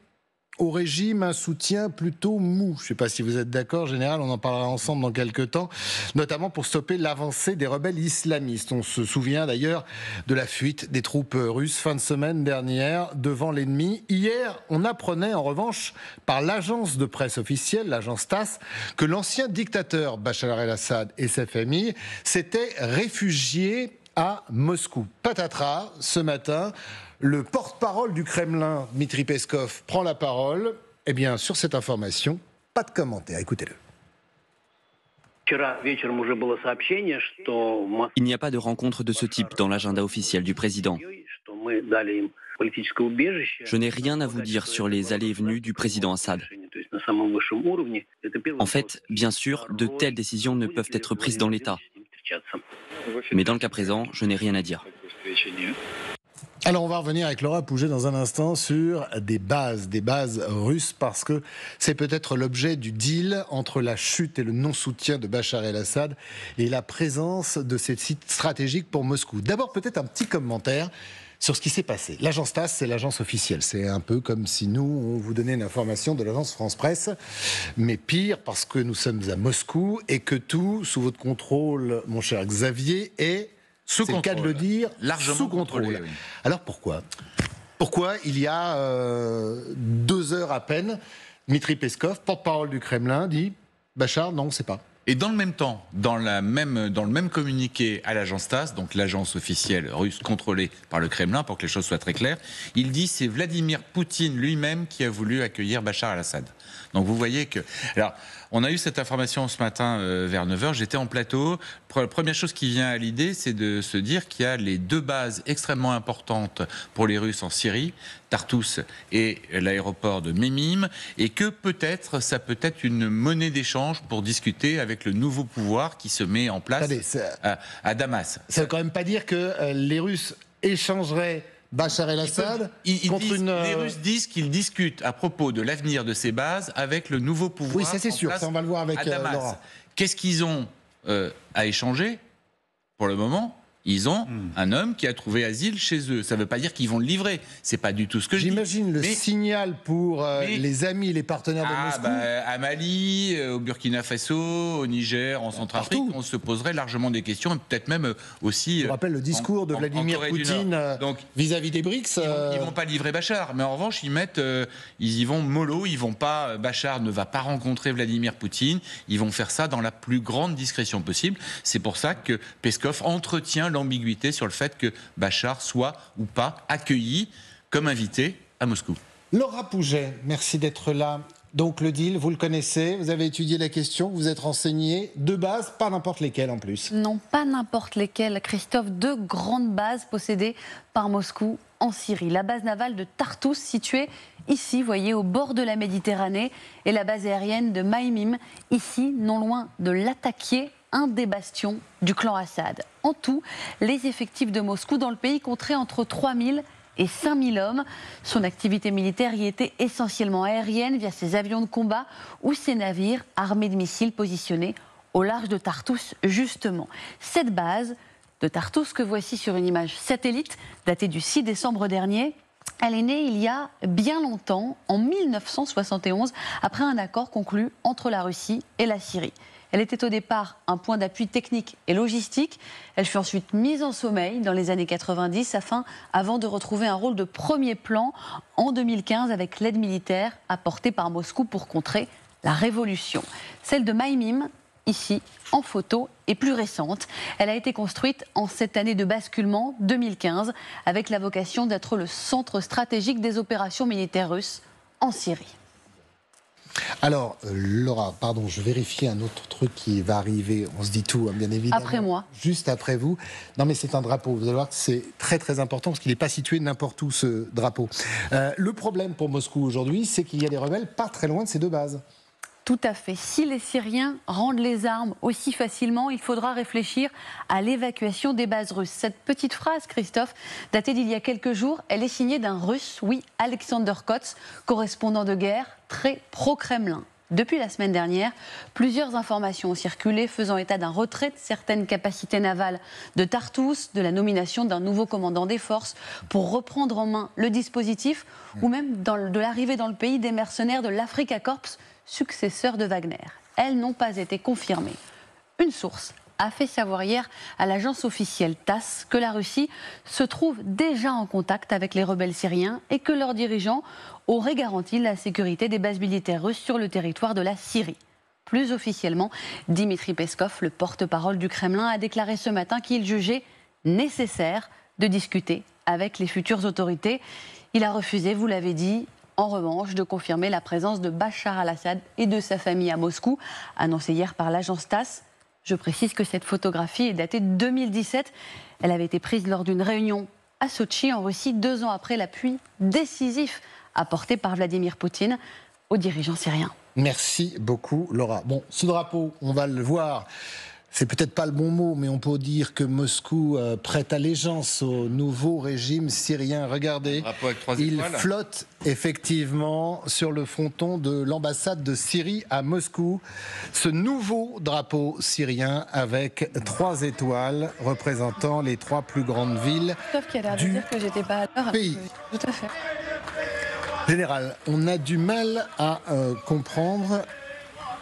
au régime un soutien plutôt mou. Je ne sais pas si vous êtes d'accord, général, on en parlera ensemble dans quelques temps, notamment pour stopper l'avancée des rebelles islamistes. On se souvient d'ailleurs de la fuite des troupes russes fin de semaine dernière devant l'ennemi. Hier, on apprenait en revanche par l'agence de presse officielle, l'agence TASS, que l'ancien dictateur Bachar el-Assad et sa famille s'étaient réfugiés à Moscou. Patatras, ce matin, le porte-parole du Kremlin, Dmitri Peskov, prend la parole. Eh bien, sur cette information, pas de commentaire. Écoutez-le. Il n'y a pas de rencontre de ce type dans l'agenda officiel du président. Je n'ai rien à vous dire sur les allées et venues du président Assad. En fait, bien sûr, de telles décisions ne peuvent être prises dans l'État. Mais dans le cas présent, je n'ai rien à dire. Alors on va revenir avec Laura Pouget dans un instant sur des bases russes, parce que c'est peut-être l'objet du deal entre la chute et le non-soutien de Bachar el-Assad et la présence de ces sites stratégiques pour Moscou. D'abord peut-être un petit commentaire sur ce qui s'est passé. L'agence TASS, c'est l'agence officielle. C'est un peu comme si nous, on vous donnait une information de l'agence France Presse, mais pire parce que nous sommes à Moscou et que tout, sous votre contrôle, mon cher Xavier, est... C'est le cas de le dire, largement sous contrôle. Oui. Alors pourquoi il y a 2 heures à peine, Dmitri Peskov, porte-parole du Kremlin, dit Bachar, non, c'est pas. Et dans le même temps, dans le même communiqué à l'agence TASS, donc l'agence officielle russe contrôlée par le Kremlin, pour que les choses soient très claires, il dit c'est Vladimir Poutine lui-même qui a voulu accueillir Bachar el-Assad. Donc vous voyez que... Alors, on a eu cette information ce matin vers 9h, j'étais en plateau. Première chose qui vient à l'idée, c'est de se dire qu'il y a les 2 bases extrêmement importantes pour les Russes en Syrie, Tartous et l'aéroport de Memim, et que peut-être, ça peut être une monnaie d'échange pour discuter avec le nouveau pouvoir qui se met en place à Damas. Ça ne veut quand même pas dire que les Russes échangeraient Bachar el-Assad Les Russes disent qu'ils discutent à propos de l'avenir de ces bases avec le nouveau pouvoir. Oui, ça c'est sûr, ça on va le voir avec Laura. Qu'est-ce qu'ils ont à échanger pour le moment? Ils ont un homme qui a trouvé asile chez eux. Ça ne veut pas dire qu'ils vont le livrer. C'est pas du tout ce que je dis. J'imagine le signal pour les amis, les partenaires de Moscou. À Mali, au Burkina Faso, au Niger, en Centrafrique, on se poserait largement des questions, et peut-être même aussi... Je rappelle le discours de Vladimir Poutine vis-à-vis des BRICS. Ils ne vont pas livrer Bachar, mais en revanche, ils y vont mollo. Bachar ne va pas rencontrer Vladimir Poutine. Ils vont faire ça dans la plus grande discrétion possible. C'est pour ça que Peskov entretient l'ambiguïté sur le fait que Bachar soit ou pas accueilli comme invité à Moscou. Laura Pouget, merci d'être là. Donc le deal, vous le connaissez, vous avez étudié la question, vous êtes renseigné. 2 bases, pas n'importe lesquelles en plus. Non, pas n'importe lesquelles, Christophe. 2 grandes bases possédées par Moscou en Syrie. La base navale de Tartous, située ici, vous voyez, au bord de la Méditerranée, et la base aérienne de Maïmim, ici, non loin de Latakia, un des bastions du clan Assad. En tout, les effectifs de Moscou dans le pays compteraient entre 3 000 et 5 000 hommes. Son activité militaire y était essentiellement aérienne via ses avions de combat ou ses navires armés de missiles positionnés au large de Tartous, justement. Cette base de Tartous que voici sur une image satellite datée du 6 décembre dernier, elle est née il y a bien longtemps, en 1971, après un accord conclu entre la Russie et la Syrie. Elle était au départ un point d'appui technique et logistique. Elle fut ensuite mise en sommeil dans les années 90 avant de retrouver un rôle de premier plan en 2015 avec l'aide militaire apportée par Moscou pour contrer la révolution. Celle de Maïmim, ici, en photo, est plus récente. Elle a été construite en cette année de basculement 2015 avec la vocation d'être le centre stratégique des opérations militaires russes en Syrie. Alors, Laura, pardon, je vérifie un autre truc qui va arriver. On se dit tout, hein, bien évidemment. Après moi. Juste après vous. Non, mais c'est un drapeau. Vous allez voir que c'est très, très important parce qu'il n'est pas situé n'importe où, ce drapeau. Le problème pour Moscou aujourd'hui, c'est qu'il y a des rebelles pas très loin de ces deux bases. Tout à fait. Si les Syriens rendent les armes aussi facilement, il faudra réfléchir à l'évacuation des bases russes. Cette petite phrase, Christophe, datée d'il y a quelques jours, elle est signée d'un Russe, oui, Alexander Kotz, correspondant de guerre, très pro-Kremlin. Depuis la semaine dernière, plusieurs informations ont circulé faisant état d'un retrait de certaines capacités navales de Tartous, de la nomination d'un nouveau commandant des forces pour reprendre en main le dispositif, ou même de l'arrivée dans le pays des mercenaires de l'Africa Corps, successeurs de Wagner. Elles n'ont pas été confirmées. Une source a fait savoir hier à l'agence officielle TASS que la Russie se trouve déjà en contact avec les rebelles syriens et que leurs dirigeants auraient garanti la sécurité des bases militaires russes sur le territoire de la Syrie. Plus officiellement, Dmitri Peskov, le porte-parole du Kremlin, a déclaré ce matin qu'il jugeait nécessaire de discuter avec les futures autorités. Il a refusé, vous l'avez dit, en revanche, de confirmer la présence de Bachar al-Assad et de sa famille à Moscou, annoncé hier par l'agence TASS. Je précise que cette photographie est datée de 2017. Elle avait été prise lors d'une réunion à Sotchi, en Russie, 2 ans après l'appui décisif apporté par Vladimir Poutine aux dirigeants syriens. Merci beaucoup, Laura. Bon, ce drapeau, on va le voir. C'est peut-être pas le bon mot, mais on peut dire que Moscou prête allégeance au nouveau régime syrien. Regardez, il flotte effectivement sur le fronton de l'ambassade de Syrie à Moscou. Ce nouveau drapeau syrien avec 3 étoiles représentant les 3 plus grandes villes du pays. Tout à fait. Général, on a du mal à comprendre.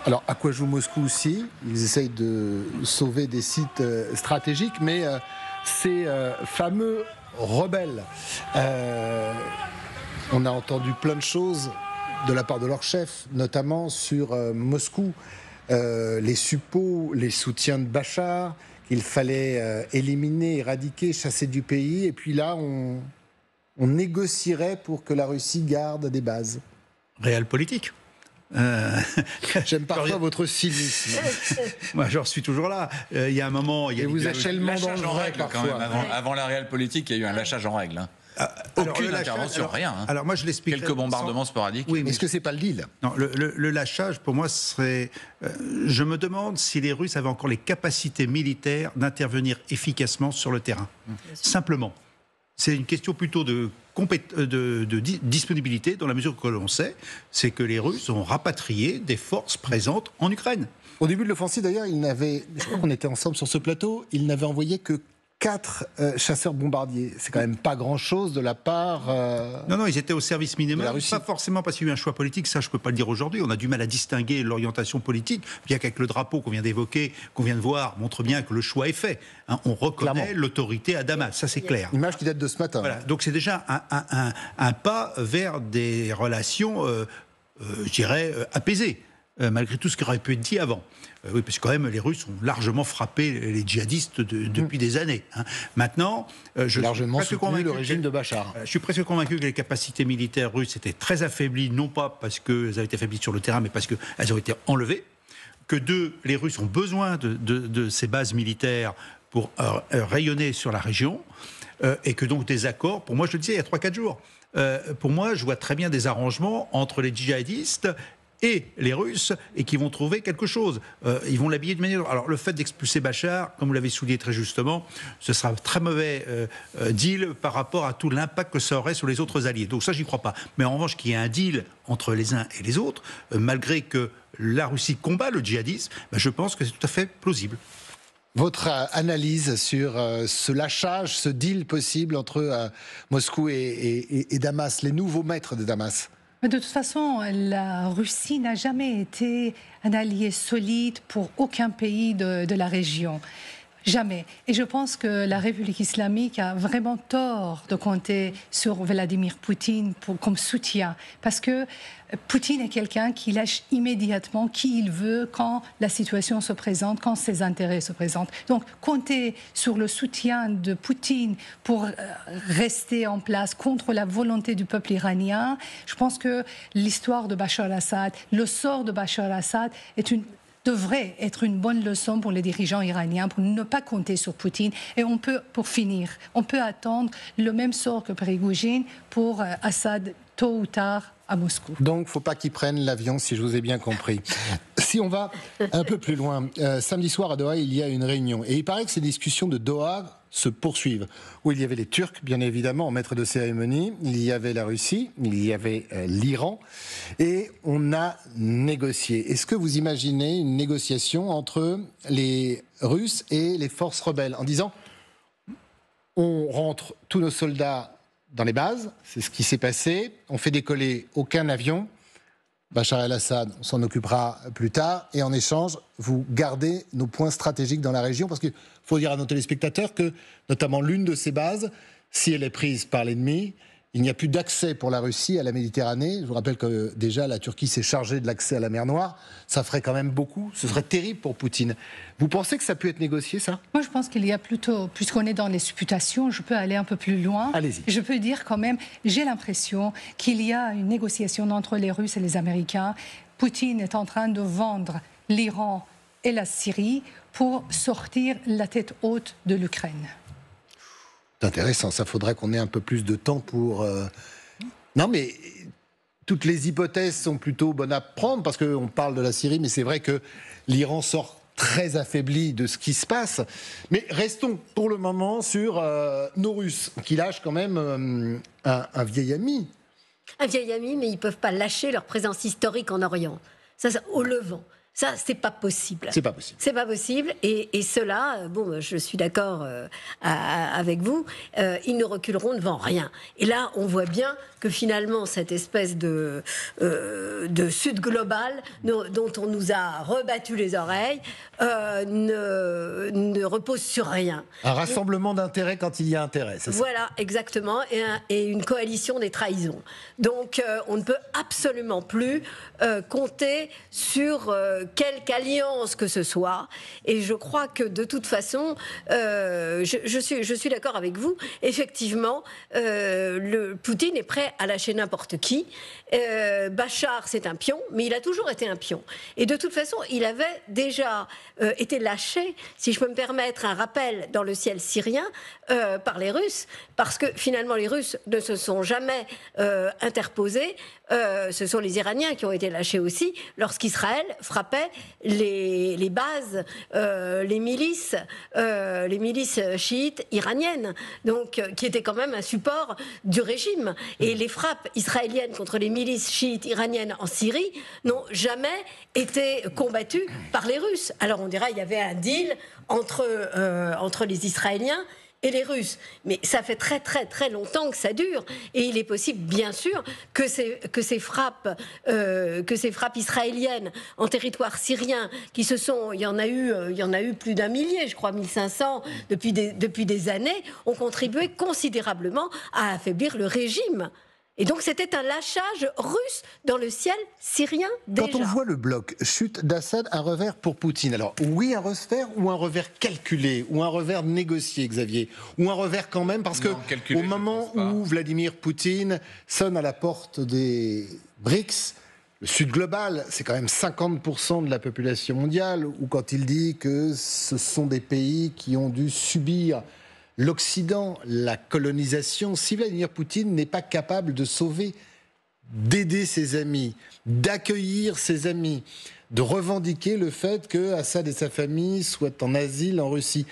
Alors, à quoi joue Moscou aussi? Ils essayent de sauver des sites stratégiques, mais ces fameux rebelles, on a entendu plein de choses de la part de leur chef, notamment sur Moscou, les suppôts, les soutiens de Bachar, qu'il fallait éliminer, éradiquer, chasser du pays, et puis là, on négocierait pour que la Russie garde des bases. Réel politique. J'aime parfois votre cynisme. Moi, je suis toujours là. Il y a un moment... Il y a vous êtes tellement dans le vrai, quand même. Avant la réelle politique, il y a eu un lâchage en règle. Aucune intervention, rien. Alors moi, je l'explique. Quelques bombardements sporadiques. Oui, mais est-ce que c'est pas le deal? Non, le lâchage, pour moi, serait... je me demande si les Russes avaient encore les capacités militaires d'intervenir efficacement sur le terrain. Simplement. C'est une question plutôt de disponibilité, dans la mesure que l'on sait, c'est que les Russes ont rapatrié des forces présentes en Ukraine. Au début de l'offensive, d'ailleurs, je crois qu'on était ensemble sur ce plateau, ils n'avaient envoyé que 4 chasseurs bombardiers. C'est quand même pas grand-chose de la part... Non, ils étaient au service minimum. Pas forcément parce qu'il y a eu un choix politique, ça je peux pas le dire aujourd'hui. On a du mal à distinguer l'orientation politique, bien qu'avec le drapeau qu'on vient d'évoquer, qu'on vient de voir, montre bien que le choix est fait. Hein, on reconnaît l'autorité à Damas, ça c'est clair. Image qui date de ce matin. Voilà, donc c'est déjà un pas vers des relations, je dirais, apaisées. Malgré tout ce qui aurait pu être dit avant. Oui, parce que quand même, les Russes ont largement frappé les djihadistes depuis des années. Hein. Maintenant, je largement suis soutenu le régime de Bachar. Je suis presque convaincu que les capacités militaires russes étaient très affaiblies, non pas parce qu'elles avaient été affaiblies sur le terrain, mais parce qu'elles ont été enlevées. Que les Russes ont besoin de ces bases militaires pour rayonner sur la région, et que donc des accords, pour moi, je le disais il y a 3-4 jours, pour moi, je vois très bien des arrangements entre les djihadistes et les Russes, et qui vont trouver quelque chose. Ils vont l'habiller de manière... Alors, le fait d'expulser Bachar, comme vous l'avez souligné très justement, ce sera un très mauvais deal par rapport à tout l'impact que ça aurait sur les autres alliés. Donc ça, j'y crois pas. Mais en revanche, qu'il y ait un deal entre les uns et les autres, malgré que la Russie combat le djihadisme, je pense que c'est tout à fait plausible. Votre analyse sur ce lâchage, ce deal possible entre Moscou et Damas, les nouveaux maîtres de Damas? De toute façon, la Russie n'a jamais été un allié solide pour aucun pays de la région. Jamais. Et je pense que la République islamique a vraiment tort de compter sur Vladimir Poutine comme soutien. Parce que Poutine est quelqu'un qui lâche immédiatement qui il veut quand la situation se présente, quand ses intérêts se présentent. Donc, compter sur le soutien de Poutine pour rester en place contre la volonté du peuple iranien, je pense que l'histoire de Bachar al-Assad, le sort de Bachar al-Assad devrait être une bonne leçon pour les dirigeants iraniens pour ne pas compter sur Poutine. Et on peut, pour finir, on peut attendre le même sort que Prigoujine pour Assad tôt ou tard à Moscou. Donc, il ne faut pas qu'ils prennent l'avion, si je vous ai bien compris. Si on va un peu plus loin, samedi soir à Doha, il y a une réunion. Et il paraît que ces discussions de Doha se poursuivent, où il y avait les Turcs, bien évidemment, en maître de cérémonie, il y avait la Russie, il y avait l'Iran, et on a négocié. Est-ce que vous imaginez une négociation entre les Russes et les forces rebelles, en disant on rentre tous nos soldats dans les bases, c'est ce qui s'est passé, on fait décoller aucun avion, Bachar el-Assad, on s'en occupera plus tard, et en échange, vous gardez nos points stratégiques dans la région, parce qu'il faut dire à nos téléspectateurs que, notamment l'une de ces bases, si elle est prise par l'ennemi, il n'y a plus d'accès pour la Russie à la Méditerranée. Je vous rappelle que déjà la Turquie s'est chargée de l'accès à la mer Noire. Ça ferait quand même beaucoup. Ce serait terrible pour Poutine. Vous pensez que ça peut être négocié, ça ? Moi, je pense qu'il y a plutôt, puisqu'on est dans les supputations, je peux aller un peu plus loin. Allez-y. Je peux dire quand même, j'ai l'impression qu'il y a une négociation entre les Russes et les Américains. Poutine est en train de vendre l'Iran et la Syrie pour sortir la tête haute de l'Ukraine. C'est intéressant, ça faudrait qu'on ait un peu plus de temps pour... Non mais toutes les hypothèses sont plutôt bonnes à prendre parce qu'on parle de la Syrie, mais c'est vrai que l'Iran sort très affaibli de ce qui se passe. Mais restons pour le moment sur nos Russes, qui lâchent quand même un vieil ami. Un vieil ami, mais ils ne peuvent pas lâcher leur présence historique en Orient. Ça au Levant. Ça, c'est pas possible. C'est pas possible. C'est pas possible. Et cela, bon, je suis d'accord avec vous, ils ne reculeront devant rien. Et là, on voit bien que finalement, cette espèce de sud global dont on nous a rebattu les oreilles ne repose sur rien. Un rassemblement d'intérêts quand il y a intérêt, c'est ça ? Voilà, exactement. Et une coalition des trahisons. Donc, on ne peut absolument plus compter sur quelque alliance que ce soit. Et je crois que de toute façon, je suis d'accord avec vous. Effectivement, Poutine est prêt à lâcher n'importe qui. Bachar, c'est un pion, mais il a toujours été un pion. Et de toute façon, il avait déjà été lâché, si je peux me permettre un rappel, dans le ciel syrien par les Russes, parce que finalement les Russes ne se sont jamais interposés. Ce sont les Iraniens qui ont été lâchés aussi lorsqu'Israël frappait les bases, les milices chiites iraniennes, donc qui étaient quand même un support du régime. Et les frappes israéliennes contre les milices chiites iraniennes en Syrie n'ont jamais été combattues par les Russes. Alors on dirait qu'il y avait un deal entre les Israéliens et les Russes. Mais ça fait très très très longtemps que ça dure. Et il est possible, bien sûr, que ces frappes israéliennes en territoire syrien, qui il y en a eu plus d'un millier, je crois 1500 depuis des années, ont contribué considérablement à affaiblir le régime. Et donc c'était un lâchage russe dans le ciel syrien déjà. Quand on voit le bloc chute d'Assad, un revers pour Poutine. Alors oui, un revers ou un revers calculé ou un revers négocié, Xavier, ou un revers quand même, parce que au moment où Vladimir Poutine sonne à la porte des BRICS, le Sud global, c'est quand même 50% de la population mondiale, ou quand il dit que ce sont des pays qui ont dû subir l'Occident, la colonisation, si Vladimir Poutine n'est pas capable de sauver, d'aider ses amis, d'accueillir ses amis, de revendiquer le fait que Assad et sa famille soient en asile en Russie,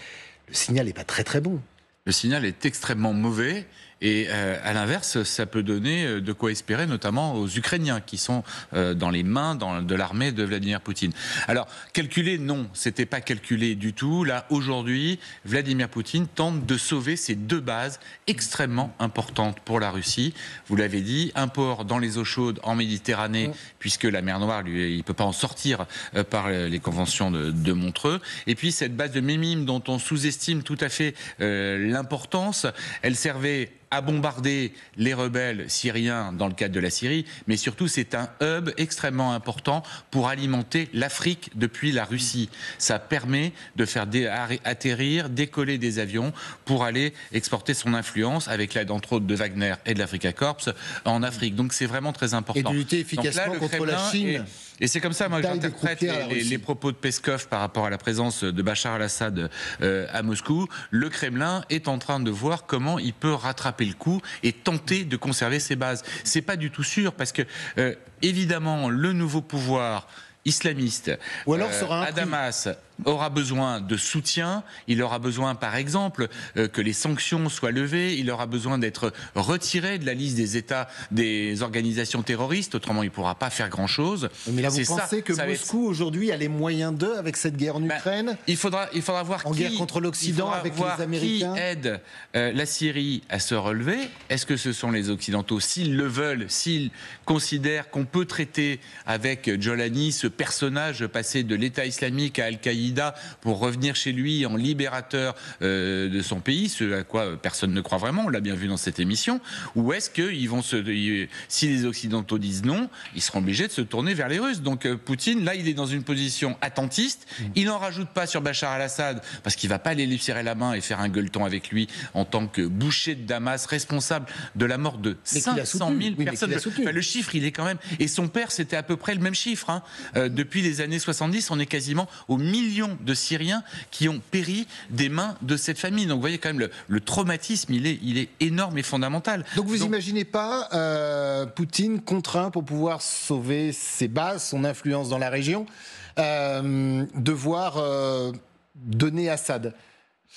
le signal n'est pas très très bon. Le signal est extrêmement mauvais Et à l'inverse, ça peut donner de quoi espérer, notamment aux Ukrainiens qui sont dans les mains de l'armée de Vladimir Poutine. Alors, calculer, non, c'était pas calculé du tout. Là, aujourd'hui, Vladimir Poutine tente de sauver ces deux bases extrêmement importantes pour la Russie. Vous l'avez dit, un port dans les eaux chaudes en Méditerranée, puisque la mer Noire, lui, il ne peut pas en sortir par les conventions de Montreux. Et puis, cette base de Mémim, dont on sous-estime tout à fait l'importance, elle servait à bombarder les rebelles syriens dans le cadre de la Syrie, mais surtout c'est un hub extrêmement important pour alimenter l'Afrique depuis la Russie. Ça permet de faire atterrir, décoller des avions pour aller exporter son influence avec l'aide entre autres de Wagner et de l'Africa Corps en Afrique. Donc c'est vraiment très important. Et de lutter efficacement contre la Chine. Et c'est comme ça, moi, j'interprète les propos de Peskov par rapport à la présence de Bachar al-Assad à Moscou. Le Kremlin est en train de voir comment il peut rattraper le coup et tenter de conserver ses bases. C'est pas du tout sûr, parce que, évidemment, le nouveau pouvoir islamiste ou alors à Damas aura besoin de soutien, il aura besoin par exemple que les sanctions soient levées, il aura besoin d'être retiré de la liste des États, des organisations terroristes, autrement il ne pourra pas faire grand-chose. Mais là vous pensez que Moscou aujourd'hui a les moyens d'eux avec cette guerre en Ukraine? Il faudra voir en guerre contre l'Occident avec les Américains. Qui aide la Syrie à se relever? Est-ce que ce sont les Occidentaux? S'ils le veulent, s'ils considèrent qu'on peut traiter avec Jolani, ce personnage passé de l'État islamique à Al-Qaïda, pour revenir chez lui en libérateur de son pays, ce à quoi personne ne croit vraiment, on l'a bien vu dans cette émission, ou est-ce qu'ils vont si les Occidentaux disent non, ils seront obligés de se tourner vers les Russes. Donc Poutine, là, il est dans une position attentiste, il n'en rajoute pas sur Bachar al-Assad, parce qu'il ne va pas aller lui serrer la main et faire un gueuleton avec lui en tant que boucher de Damas, responsable de la mort de 500 000 personnes. Enfin, le chiffre, il est quand même... Et son père, c'était à peu près le même chiffre. Hein. Depuis les années 70, on est quasiment aux millions de Syriens qui ont péri des mains de cette famille. Donc vous voyez quand même le traumatisme, il est énorme et fondamental. Donc vous n'imaginez pas Poutine contraint pour pouvoir sauver ses bases, son influence dans la région, devoir donner Assad?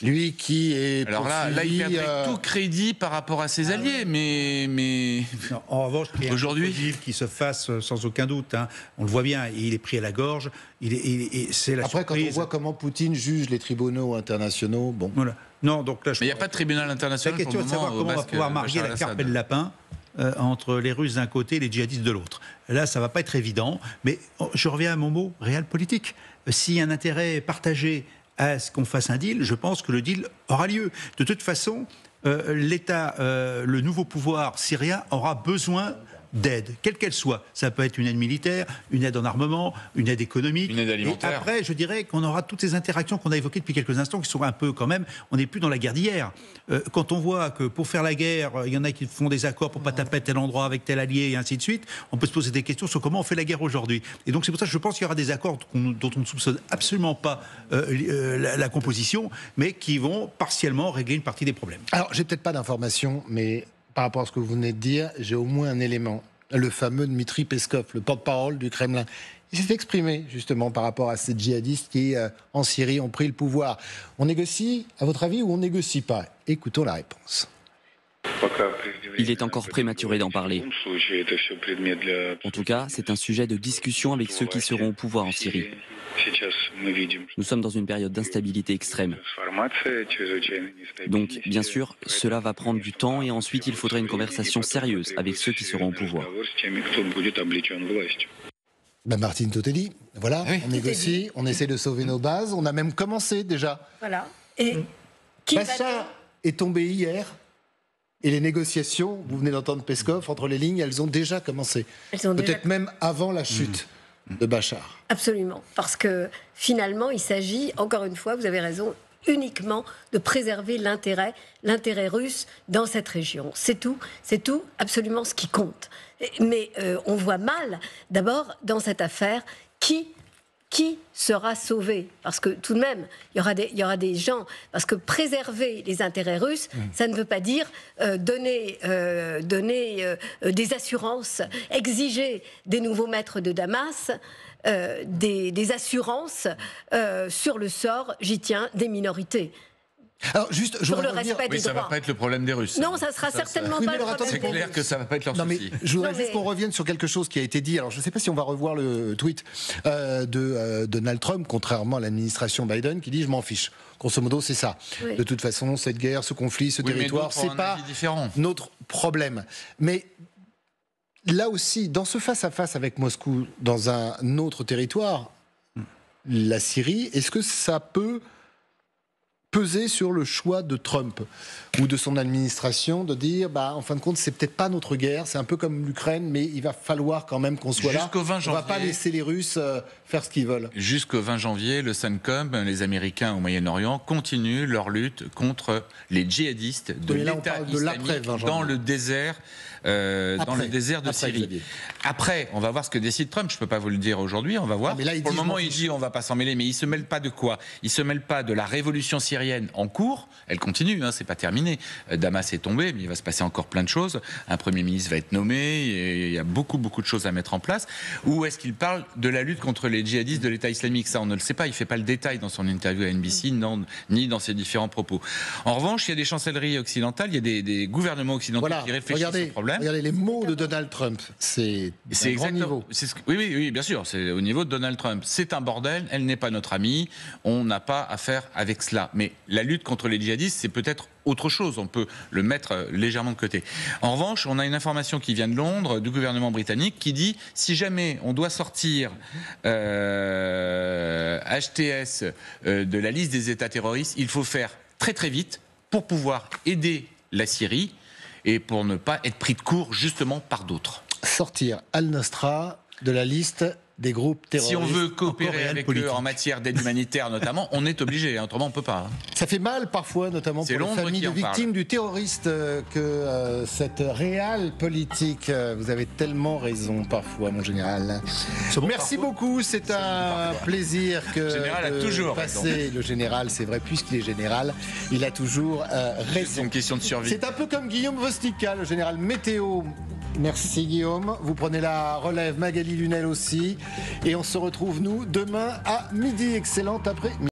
Lui qui est... Alors là, il perdrait tout crédit par rapport à ses alliés, mais... Non, en revanche, il y a aujourd'hui un deal qui se fasse sans aucun doute. Hein. On le voit bien, il est pris à la gorge. C'est la Après, surprise. quand on voit comment Poutine juge les tribunaux internationaux, bon... Voilà. Non, donc là, mais il n'y a pas de tribunal international. La question est de savoir comment on va pouvoir marier la carpe et le lapin entre les Russes d'un côté et les djihadistes de l'autre. Là, ça ne va pas être évident, mais je reviens à mon mot réel politique. S'il y a un intérêt partagé à ce qu'on fasse un deal, je pense que le deal aura lieu. De toute façon, l'État, le nouveau pouvoir syrien aura besoin d'aide, quelle qu'elle soit. Ça peut être une aide militaire, une aide en armement, une aide économique. Une aide alimentaire. Et après, je dirais qu'on aura toutes ces interactions qu'on a évoquées depuis quelques instants, qui sont un peu quand même, on n'est plus dans la guerre d'hier. Quand on voit que pour faire la guerre, il y en a qui font des accords pour pas taper tel endroit avec tel allié et ainsi de suite, on peut se poser des questions sur comment on fait la guerre aujourd'hui. Et donc c'est pour ça que je pense qu'il y aura des accords dont on ne soupçonne absolument pas la composition, mais qui vont partiellement régler une partie des problèmes. Alors, j'ai peut-être pas d'informations, mais par rapport à ce que vous venez de dire, j'ai au moins un élément. Le fameux Dmitri Peskov, le porte-parole du Kremlin. Il s'est exprimé justement par rapport à ces djihadistes qui, en Syrie, ont pris le pouvoir. On négocie, à votre avis, ou on négocie pas? Écoutons la réponse. Il est encore prématuré d'en parler. En tout cas, c'est un sujet de discussion avec ceux qui seront au pouvoir en Syrie. Nous sommes dans une période d'instabilité extrême. Donc, bien sûr, cela va prendre du temps et ensuite il faudrait une conversation sérieuse avec ceux qui seront au pouvoir. Martine Totelli, voilà, oui. On négocie, on essaie de sauver nos bases, on a même commencé déjà. Voilà. Et Bachar est tombé hier. Et les négociations, vous venez d'entendre Peskov, entre les lignes, elles ont déjà commencé. Peut-être même avant la chute de Bachar. Absolument. Parce que finalement, il s'agit, encore une fois, vous avez raison, uniquement de préserver l'intérêt russe dans cette région. C'est tout absolument ce qui compte. Mais on voit mal, d'abord, dans cette affaire, qui sera sauvé? Parce que tout de même, il y aura des gens... Parce que préserver les intérêts russes, ça ne veut pas dire donner des assurances, exiger des nouveaux maîtres de Damas, des assurances sur le sort, j'y tiens, des minorités. Alors juste, je sur le revenir... respect Oui, du ça ne va droit. pas être le problème des Russes. Non, ça sera certainement pas le problème. C'est clair que ça ne va pas être leur souci. Je voudrais juste qu'on revienne sur quelque chose qui a été dit. Alors, je ne sais pas si on va revoir le tweet de Donald Trump, contrairement à l'administration Biden, qui dit « je m'en fiche ». Grosso modo, c'est ça. Oui. De toute façon, cette guerre, ce conflit, ce territoire, c'est pas notre problème. Mais là aussi, dans ce face-à-face avec Moscou, dans un autre territoire, la Syrie, est-ce que ça peut peser sur le choix de Trump ou de son administration de dire, en fin de compte, c'est peut-être pas notre guerre, c'est un peu comme l'Ukraine, mais il va falloir quand même qu'on soit là. On ne va pas laisser les Russes faire ce qu'ils veulent. Jusqu'au 20 janvier, le CENTCOM, les Américains au Moyen-Orient, continuent leur lutte contre les djihadistes de l'État islamique dans le désert. Dans le désert de Syrie. Après, on va voir ce que décide Trump. Je ne peux pas vous le dire aujourd'hui, on va voir. Mais là, pour le moment, il dit on ne va pas s'en mêler, mais il ne se mêle pas de quoi? Il ne se mêle pas de la révolution syrienne en cours. Elle continue, c'est pas terminé. Damas est tombé, mais il va se passer encore plein de choses. Un Premier ministre va être nommé, et il y a beaucoup de choses à mettre en place. Ou est-ce qu'il parle de la lutte contre les djihadistes de l'État islamique? Ça, on ne le sait pas. Il ne fait pas le détail dans son interview à NBC, ni dans ses différents propos. En revanche, il y a des chancelleries occidentales, il y a des gouvernements occidentaux qui réfléchissent au problème. Regardez les mots de Donald Trump, c'est un grand niveau. Oui, bien sûr, c'est au niveau de Donald Trump. C'est un bordel, elle n'est pas notre amie, on n'a pas à faire avec cela. Mais la lutte contre les djihadistes, c'est peut-être autre chose, on peut le mettre légèrement de côté. En revanche, on a une information qui vient de Londres, du gouvernement britannique, qui dit si jamais on doit sortir HTS de la liste des États terroristes, il faut faire très très vite pour pouvoir aider la Syrie et pour ne pas être pris de court justement par d'autres. Sortir Al-Nosra de la liste des groupes terroristes. Si on veut coopérer avec eux en matière d'aide humanitaire notamment, on est obligé, autrement on ne peut pas. Ça fait mal parfois, notamment pour les familles de victimes du terroriste, que cette réelle politique. Vous avez tellement raison parfois, mon général. Merci beaucoup, c'est un plaisir que le général a toujours passer. Le général, c'est vrai, puisqu'il est général, il a toujours raison. C'est une question de survie. C'est un peu comme Guillaume Vostika, le général météo. Merci Guillaume, vous prenez la relève, Magali Lunel aussi, et on se retrouve nous demain à midi. Excellent après-midi.